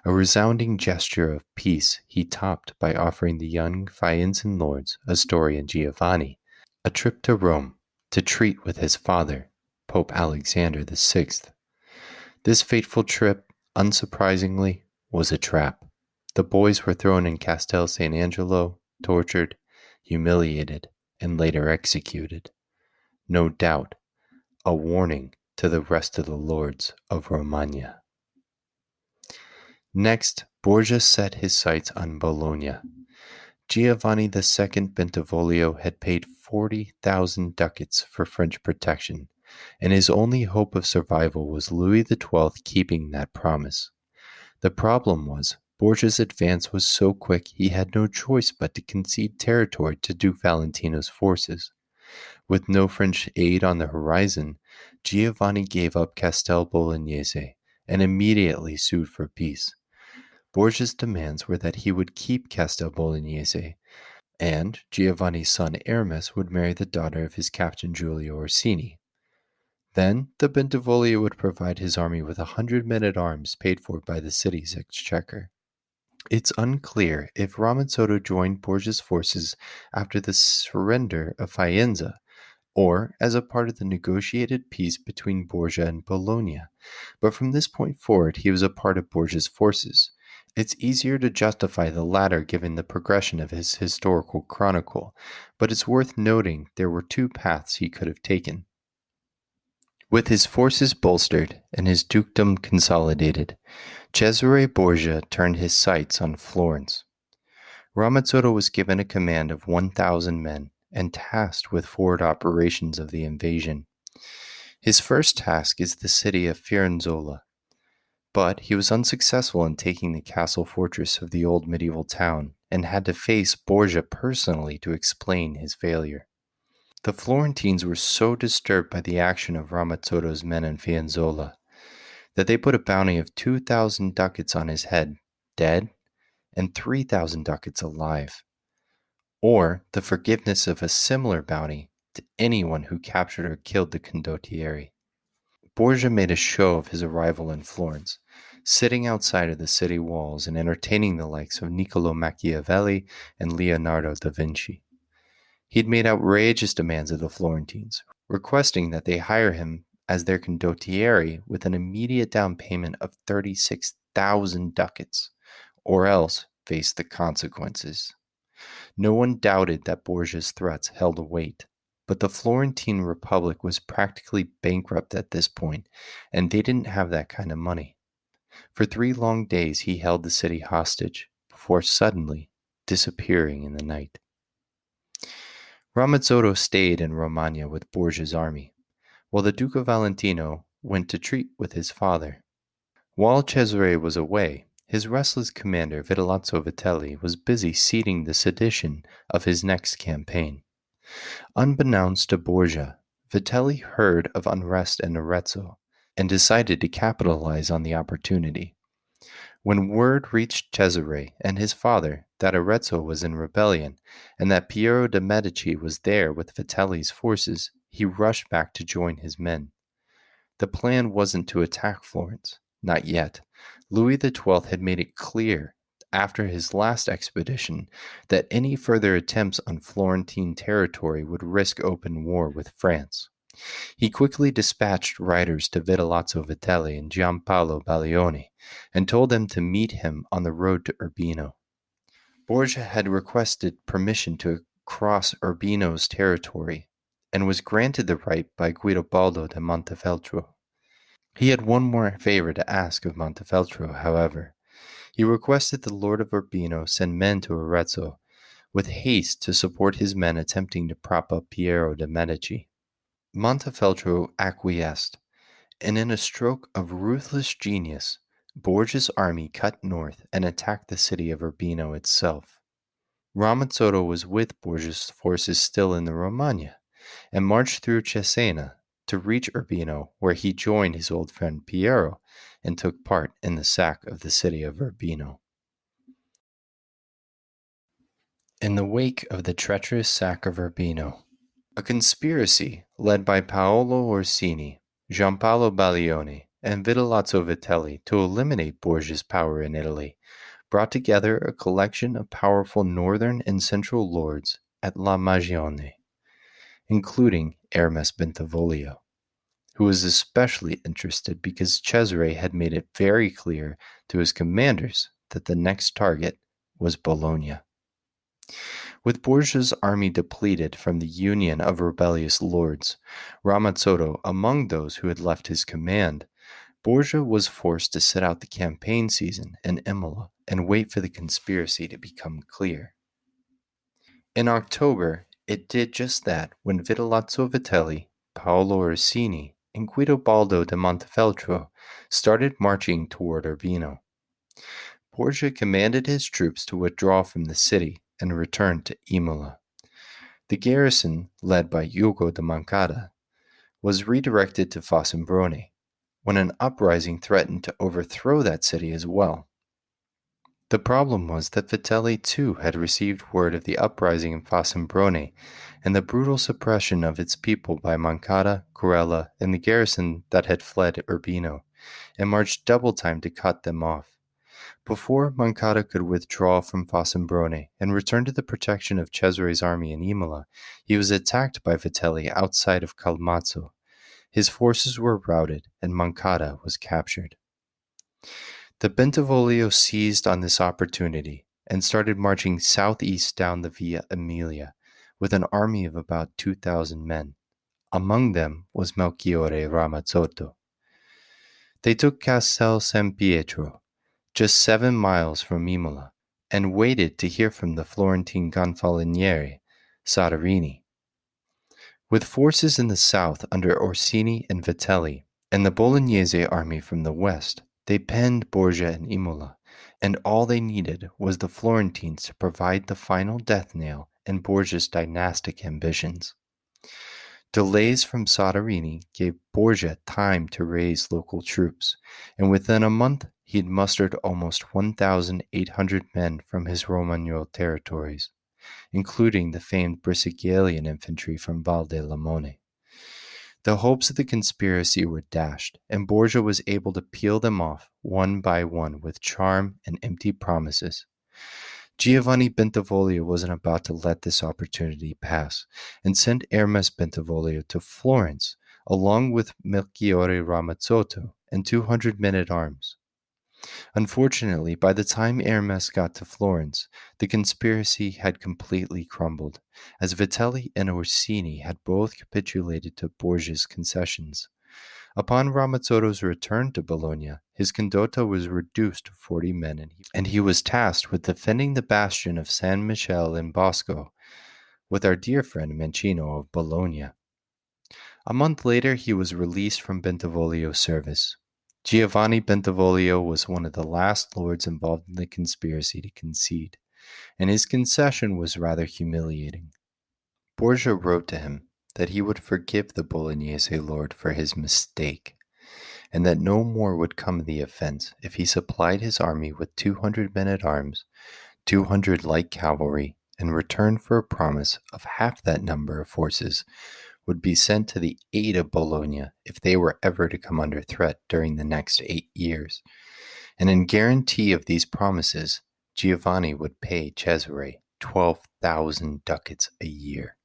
A resounding gesture of peace he topped by offering the young Faenzan lords, Astori and Giovanni, a trip to Rome to treat with his father, Pope Alexander VI. This fateful trip, unsurprisingly, was a trap. The boys were thrown in Castel San Angelo, tortured, humiliated, and later executed. No doubt, a warning to the rest of the lords of Romagna. Next, Borgia set his sights on Bologna. Giovanni II Bentivoglio had paid 40,000 ducats for French protection, and his only hope of survival was Louis XII keeping that promise. The problem was, Borgia's advance was so quick he had no choice but to concede territory to Duke Valentino's forces. With no French aid on the horizon, Giovanni gave up Castel Bolognese and immediately sued for peace. Borgia's demands were that he would keep Castel Bolognese, and Giovanni's son Ermes would marry the daughter of his captain Giulio Orsini. Then the Bentivoglio would provide his army with 100 men-at-arms paid for by the city's exchequer. It's unclear if Ramazzotto joined Borgia's forces after the surrender of Faenza, or as a part of the negotiated peace between Borgia and Bologna, but from this point forward he was a part of Borgia's forces. It's easier to justify the latter given the progression of his historical chronicle, but it's worth noting there were two paths he could have taken. With his forces bolstered and his dukedom consolidated, Cesare Borgia turned his sights on Florence. Ramazzotto was given a command of 1,000 men and tasked with forward operations of the invasion. His first task is the city of Firenzuola, but he was unsuccessful in taking the castle fortress of the old medieval town and had to face Borgia personally to explain his failure. The Florentines were so disturbed by the action of Ramazzotto's men in Firenzuola that they put a bounty of 2,000 ducats on his head, dead, and 3,000 ducats alive, or the forgiveness of a similar bounty to anyone who captured or killed the Condottiere. Borgia made a show of his arrival in Florence, sitting outside of the city walls and entertaining the likes of Niccolò Machiavelli and Leonardo da Vinci. He'd made outrageous demands of the Florentines, requesting that they hire him as their condottiere with an immediate down payment of 36,000 ducats, or else face the consequences. No one doubted that Borgia's threats held weight, but the Florentine Republic was practically bankrupt at this point, and they didn't have that kind of money. For 3 long days he held the city hostage, before suddenly disappearing in the night. Ramazzotto stayed in Romagna with Borgia's army, while the Duke of Valentino went to treat with his father. While Cesare was away, his restless commander Vitellozzo Vitelli was busy seeding the sedition of his next campaign. Unbeknownst to Borgia, Vitelli heard of unrest in Arezzo and decided to capitalize on the opportunity. When word reached Cesare and his father that Arezzo was in rebellion and that Piero de' Medici was there with Vitelli's forces, he rushed back to join his men. The plan wasn't to attack Florence, not yet. Louis XII had made it clear after his last expedition that any further attempts on Florentine territory would risk open war with France. He quickly dispatched riders to Vitellozzo Vitelli and Giampaolo Baglioni and told them to meet him on the road to Urbino. Borgia had requested permission to cross Urbino's territory and was granted the right by Guido de Montefeltro. He had one more favor to ask of Montefeltro, however. He requested the Lord of Urbino send men to Arezzo with haste to support his men attempting to prop up Piero de' Medici. Montefeltro acquiesced, and in a stroke of ruthless genius, Borgia's army cut north and attacked the city of Urbino itself. Ramazzotto was with Borgia's forces still in the Romagna, and marched through Cesena to reach Urbino, where he joined his old friend Piero and took part in the sack of the city of Urbino. In the wake of the treacherous sack of Urbino, a conspiracy led by Paolo Orsini, Giampaolo Baglioni, and Vitellozzo Vitelli to eliminate Borgia's power in Italy brought together a collection of powerful northern and central lords at La Magione, including Ermes Bentivoglio, who was especially interested because Cesare had made it very clear to his commanders that the next target was Bologna. With Borgia's army depleted from the union of rebellious lords, Ramazzotto among those who had left his command, Borgia was forced to sit out the campaign season in Imola and wait for the conspiracy to become clear. In October, it did just that when Vitellozzo Vitelli, Paolo Orsini, and Guido de Montefeltro started marching toward Urbino. Borgia commanded his troops to withdraw from the city and return to Imola. The garrison, led by Ugo de Moncada, was redirected to Fossombrone, when an uprising threatened to overthrow that city as well. The problem was that Vitelli too had received word of the uprising in Fossombrone and the brutal suppression of its people by Moncada, Corella, and the garrison that had fled Urbino, and marched double time to cut them off. Before Moncada could withdraw from Fossombrone and return to the protection of Cesare's army in Imola, he was attacked by Vitelli outside of Calmazzo. His forces were routed, and Moncada was captured. The Bentivoglio seized on this opportunity and started marching southeast down the Via Emilia with an army of about 2,000 men. Among them was Melchiorre Ramazzotto. They took Castel San Pietro, just 7 miles from Imola, and waited to hear from the Florentine gonfaloniere, Soderini. With forces in the south under Orsini and Vitelli, and the Bolognese army from the west, they penned Borgia and Imola, and all they needed was the Florentines to provide the final death nail in Borgia's dynastic ambitions. Delays from Soderini gave Borgia time to raise local troops, and within a month he had mustered almost 1,800 men from his Romagnol territories, including the famed Brisighella infantry from Val de Lamone. The hopes of the conspiracy were dashed, and Borgia was able to peel them off one by one with charm and empty promises. Giovanni Bentivoglio wasn't about to let this opportunity pass, and sent Ermes Bentivoglio to Florence, along with Melchiorre Ramazzotto and 200 men-at-arms. Unfortunately, by the time Ermes got to Florence, the conspiracy had completely crumbled, as Vitelli and Orsini had both capitulated to Borgia's concessions. Upon Ramazzotto's return to Bologna, his condotta was reduced to 40 men, and he was tasked with defending the bastion of San Michele in Bosco with our dear friend Mancino of Bologna. A month later, he was released from Bentivoglio's service. Giovanni Bentivoglio was one of the last lords involved in the conspiracy to concede, and his concession was rather humiliating. Borgia wrote to him that he would forgive the Bolognese lord for his mistake, and that no more would come of the offense if he supplied his army with 200 men-at-arms, 200 light cavalry, in return for a promise of half that number of forces would be sent to the aid of Bologna if they were ever to come under threat during the next 8 years. And in guarantee of these promises, Giovanni would pay Cesare 12,000 ducats a year.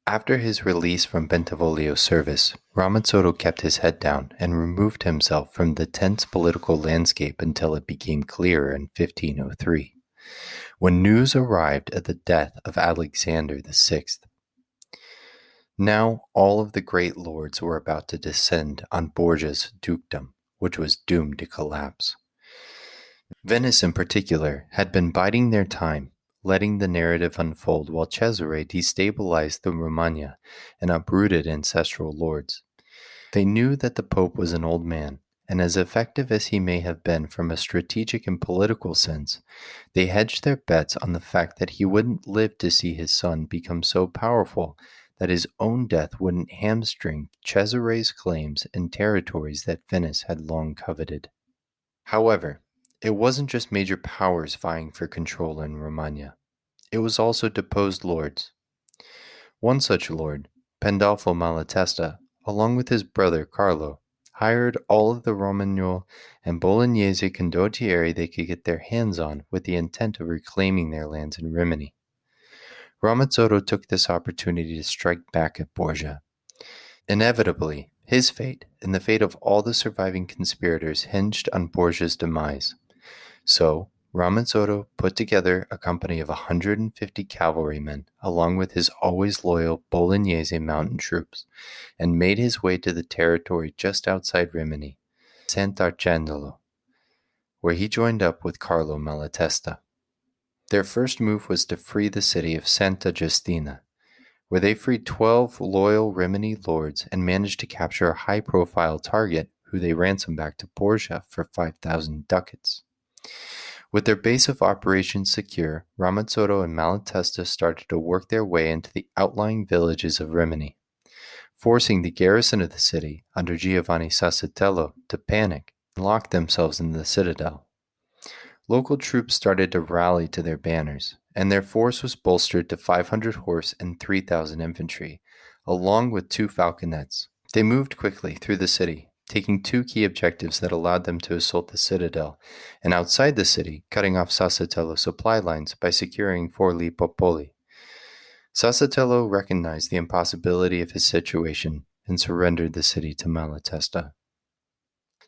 After his release from Bentivoglio's service, Ramazzotto kept his head down and removed himself from the tense political landscape until it became clearer in 1503. when news arrived of the death of Alexander VI. Now all of the great lords were about to descend on Borgia's dukedom, which was doomed to collapse. Venice in particular had been biding their time, letting the narrative unfold while Cesare destabilized the Romagna and uprooted ancestral lords. They knew that the Pope was an old man, and as effective as he may have been from a strategic and political sense, they hedged their bets on the fact that he wouldn't live to see his son become so powerful that his own death wouldn't hamstring Cesare's claims in territories that Venice had long coveted. However, it wasn't just major powers vying for control in Romagna. It was also deposed lords. One such lord, Pandolfo Malatesta, along with his brother Carlo, hired all of the Romagnol and Bolognese condottieri they could get their hands on with the intent of reclaiming their lands in Rimini. Ramazzotto took this opportunity to strike back at Borgia. Inevitably, his fate and the fate of all the surviving conspirators hinged on Borgia's demise. So, Ramazzotto put together a company of 150 cavalrymen, along with his always loyal Bolognese mountain troops, and made his way to the territory just outside Rimini, Sant'Arcangelo, where he joined up with Carlo Malatesta. Their first move was to free the city of Santa Giustina, where they freed 12 loyal Rimini lords and managed to capture a high-profile target who they ransomed back to Borgia for 5,000 ducats. With their base of operations secure, Ramazzotto and Malatesta started to work their way into the outlying villages of Rimini, forcing the garrison of the city under Giovanni Sassatello to panic and lock themselves in the citadel. Local troops started to rally to their banners, and their force was bolstered to 500 horse and 3,000 infantry, along with 2 falconets. They moved quickly through the city, taking 2 key objectives that allowed them to assault the citadel, and outside the city, cutting off Sassatello's supply lines by securing Forli Pepoli. Sassatello recognized the impossibility of his situation and surrendered the city to Malatesta.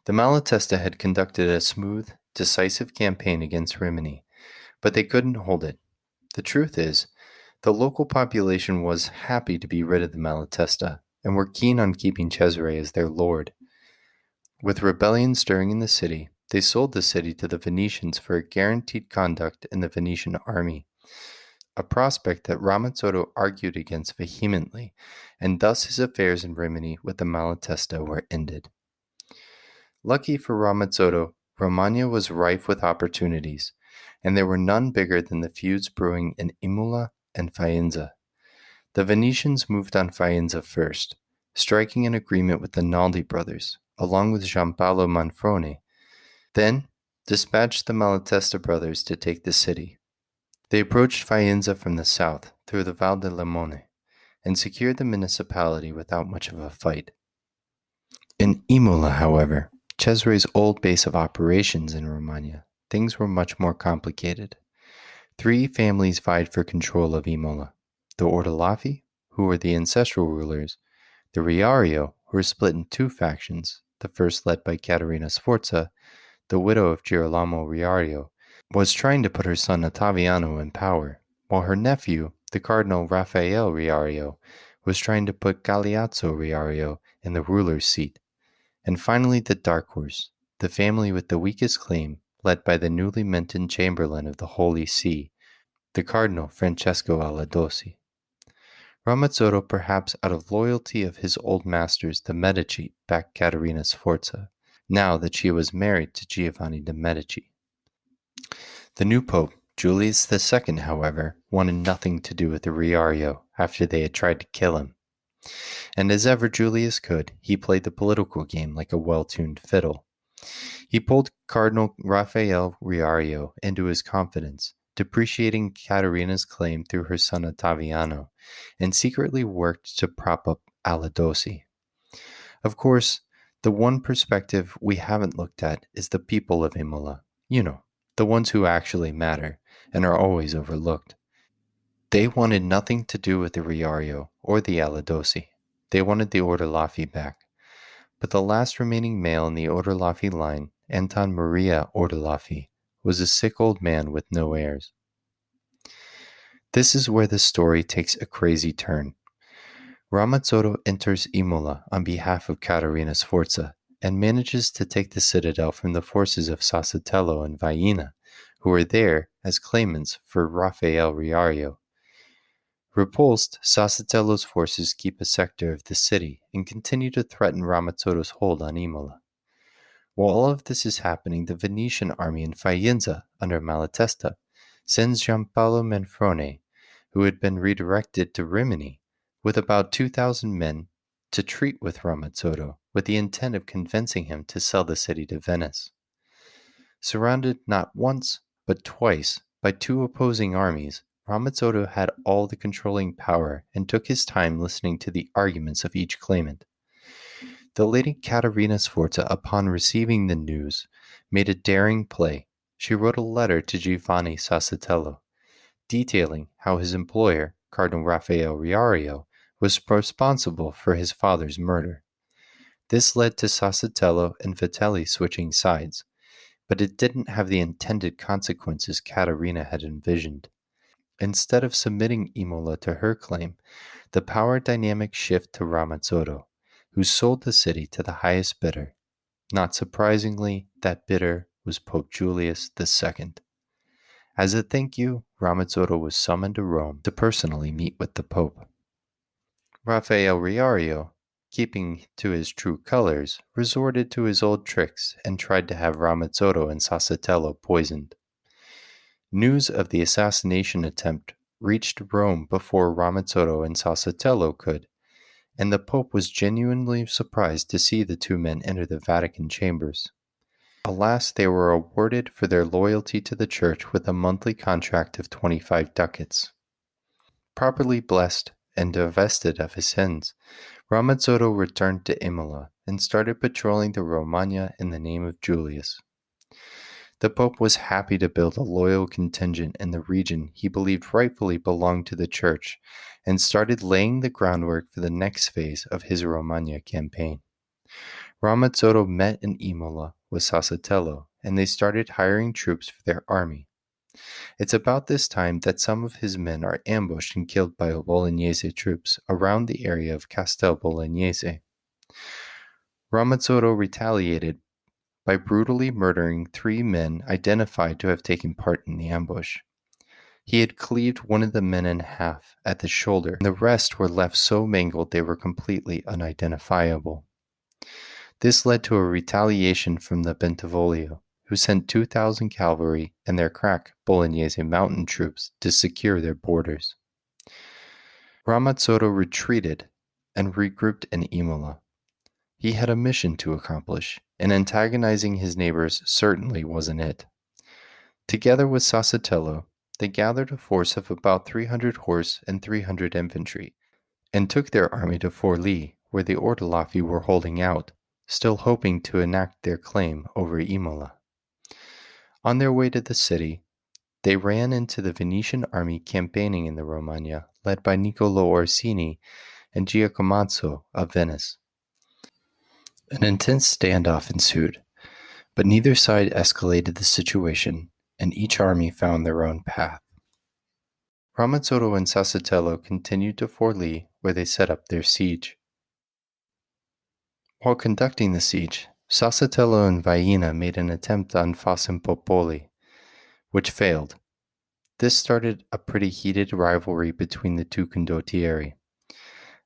The Malatesta had conducted a smooth, decisive campaign against Rimini, but they couldn't hold it. The truth is, the local population was happy to be rid of the Malatesta, and were keen on keeping Cesare as their lord. With rebellion stirring in the city, they sold the city to the Venetians for a guaranteed conduct in the Venetian army, a prospect that Ramazzotto argued against vehemently, and thus his affairs in Rimini with the Malatesta were ended. Lucky for Ramazzotto, Romagna was rife with opportunities, and there were none bigger than the feuds brewing in Imola and Faenza. The Venetians moved on Faenza first, striking an agreement with the Naldi brothers, along with Giampaolo Manfroni, then dispatched the Malatesta brothers to take the city. They approached Faenza from the south through the Val di Lemone, and secured the municipality without much of a fight. In Imola, however, Cesare's old base of operations in Romagna, things were much more complicated. 3 families vied for control of Imola: the Ordelaffi, who were the ancestral rulers, the Riario, who were split in 2 factions, the first led by Caterina Sforza, the widow of Girolamo Riario, was trying to put her son Ottaviano in power, while her nephew, the Cardinal Raffaele Riario, was trying to put Galeazzo Riario in the ruler's seat. And finally the Dark Horse, the family with the weakest claim, led by the newly minted Chamberlain of the Holy See, the Cardinal Francesco Aladossi. Ramazzotto, perhaps out of loyalty of his old masters, the Medici, backed Caterina Sforza, now that she was married to Giovanni de' Medici. The new Pope, Julius II, however, wanted nothing to do with the Riario after they had tried to kill him. And as ever Julius could, he played the political game like a well-tuned fiddle. He pulled Cardinal Raffaele Riario into his confidence, depreciating Caterina's claim through her son Ottaviano, and secretly worked to prop up Aladossi. Of course, the one perspective we haven't looked at is the people of Imola, the ones who actually matter and are always overlooked. They wanted nothing to do with the Riario or the Aladossi. They wanted the Ordelaffi back. But the last remaining male in the Ordelaffi line, Anton Maria Ordelaffi, was a sick old man with no heirs. This is where the story takes a crazy turn. Ramazzotto enters Imola on behalf of Caterina Sforza and manages to take the citadel from the forces of Sassutello and Vaina, who were there as claimants for Raffaele Riario. Repulsed, Sassutello's forces keep a sector of the city and continue to threaten Ramazzotto's hold on Imola. While all of this is happening, the Venetian army in Faenza, under Malatesta, sends Giampaolo Manfrone, who had been redirected to Rimini, with about 2,000 men to treat with Ramazzotto, with the intent of convincing him to sell the city to Venice. Surrounded not once, but twice, by two opposing armies, Ramazzotto had all the controlling power and took his time listening to the arguments of each claimant. The lady Caterina Sforza, upon receiving the news, made a daring play. She wrote a letter to Giovanni Sassutello, detailing how his employer, Cardinal Raffaele Riario, was responsible for his father's murder. This led to Sassutello and Vitelli switching sides, but it didn't have the intended consequences Caterina had envisioned. Instead of submitting Imola to her claim, the power dynamic shifted to Ramazzotto, who sold the city to the highest bidder. Not surprisingly, that bidder was Pope Julius II. As a thank you, Ramazzotto was summoned to Rome to personally meet with the Pope. Raffaele Riario, keeping to his true colors, resorted to his old tricks and tried to have Ramazzotto and Sassutello poisoned. News of the assassination attempt reached Rome before Ramazzotto and Sassutello could, and the Pope was genuinely surprised to see the two men enter the Vatican chambers. Alas, they were awarded for their loyalty to the Church with a monthly contract of 25 ducats. Properly blessed and divested of his sins, Ramazzotto returned to Imola and started patrolling the Romagna in the name of Julius. The Pope was happy to build a loyal contingent in the region he believed rightfully belonged to the Church, and started laying the groundwork for the next phase of his Romagna campaign. Ramazzotto met in Imola with Sassutello, and they started hiring troops for their army. It's about this time that some of his men are ambushed and killed by Bolognese troops around the area of Castel Bolognese. Ramazzotto retaliated by brutally murdering 3 men identified to have taken part in the ambush. He had cleaved one of the men in half at the shoulder, and the rest were left so mangled they were completely unidentifiable. This led to a retaliation from the Bentivoglio, who sent 2,000 cavalry and their crack Bolognese mountain troops to secure their borders. Ramazzotto retreated and regrouped in Imola. He had a mission to accomplish, and antagonizing his neighbors certainly wasn't it. Together with Sassutello, they gathered a force of about 300 horse and 300 infantry, and took their army to Forlì, where the Ordelaffi were holding out, still hoping to enact their claim over Imola. On their way to the city, they ran into the Venetian army campaigning in the Romagna, led by Niccolo Orsini and Giacomazzo of Venice. An intense standoff ensued, but neither side escalated the situation, and each army found their own path. Ramazzotto and Sassutello continued to Forlì, where they set up their siege. While conducting the siege, Sassutello and Vaina made an attempt on Fossum Popoli, which failed. This started a pretty heated rivalry between the two Condottiere.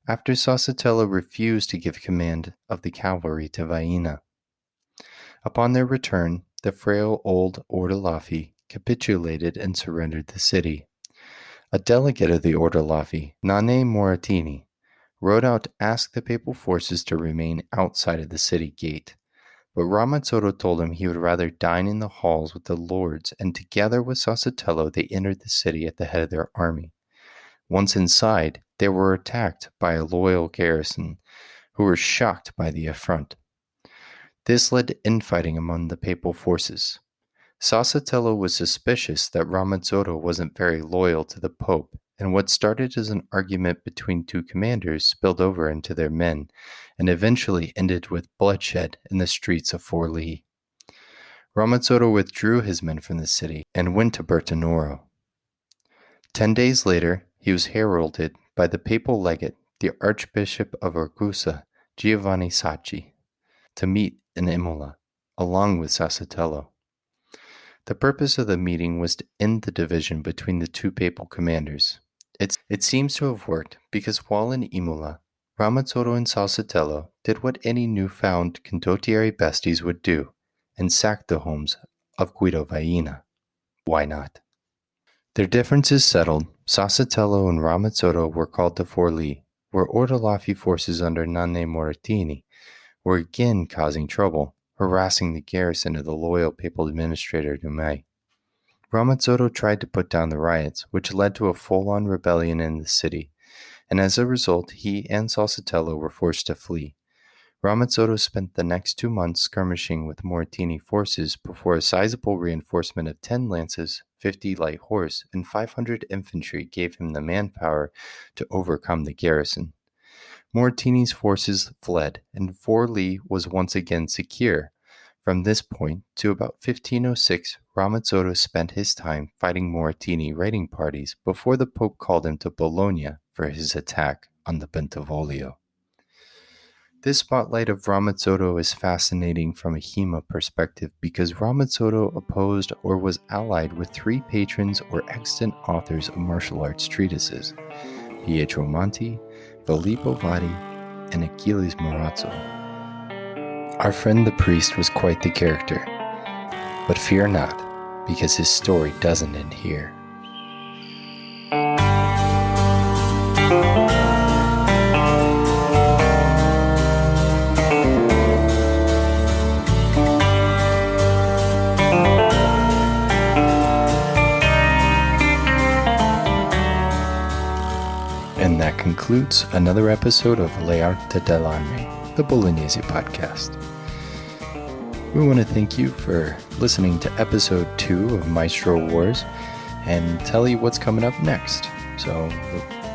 After Sassutello refused to give command of the cavalry to Vaina. Upon their return, the frail old Ordelaffi capitulated and surrendered the city. A delegate of the Ordelaffi, Nane Moratini, rode out to ask the papal forces to remain outside of the city gate, but Ramazzotto told him he would rather dine in the halls with the lords, and together with Sassutello they entered the city at the head of their army. Once inside, they were attacked by a loyal garrison, who were shocked by the affront. This led to infighting among the papal forces. Sassutello was suspicious that Ramazzotto wasn't very loyal to the Pope, and what started as an argument between two commanders spilled over into their men, and eventually ended with bloodshed in the streets of Forlì. Ramazzotto withdrew his men from the city and went to Bertinoro. 10 days later, he was heralded by the papal legate, the Archbishop of Ragusa, Giovanni Sacchi, to meet in Imola, along with Sassuatello. The purpose of the meeting was to end the division between the two papal commanders. It seems to have worked because while in Imola, Ramazzotto and Sassuatello did what any newfound Condottiere besties would do, and sacked the homes of Guido Vaina. Why not? Their differences settled, Sassuatello and Ramazzotto were called to Forlì, where Ordelaffi forces under Nanni Moratini were again causing trouble, harassing the garrison of the loyal papal administrator Dumais. Ramazzotto tried to put down the riots, which led to a full-on rebellion in the city, and as a result, he and Sassuatello were forced to flee. Ramazzotto spent the next 2 months skirmishing with Moratini forces before a sizable reinforcement of 10 lances, 50 light horse, and 500 infantry gave him the manpower to overcome the garrison. Moratini's forces fled, and Forlì was once again secure. From this point to about 1506, Ramazzotto spent his time fighting Moratini raiding parties before the Pope called him to Bologna for his attack on the Bentivoglio. This spotlight of Ramazzotto is fascinating from a HEMA perspective because Ramazzotto opposed or was allied with 3 patrons or extant authors of martial arts treatises: Pietro Monti, Filippo Vadi, and Achilles Marozzo. Our friend the priest was quite the character, but fear not, because his story doesn't end here. And that concludes another episode of L'Arte Dell Armi, the Bolognese podcast. We want to thank you for listening to episode 2 of Maestro Wars and tell you what's coming up next. So,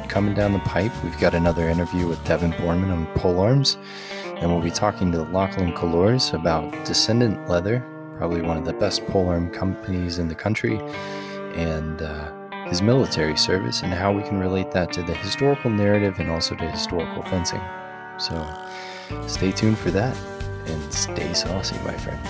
coming down the pipe, we've got another interview with Devin Borman on polearms, and we'll be talking to Lachlan Colors about Descendant Leather, probably one of the best polearm companies in the country, and his military service and how we can relate that to the historical narrative and also to historical fencing. So, stay tuned for that, and stay saucy, my friends.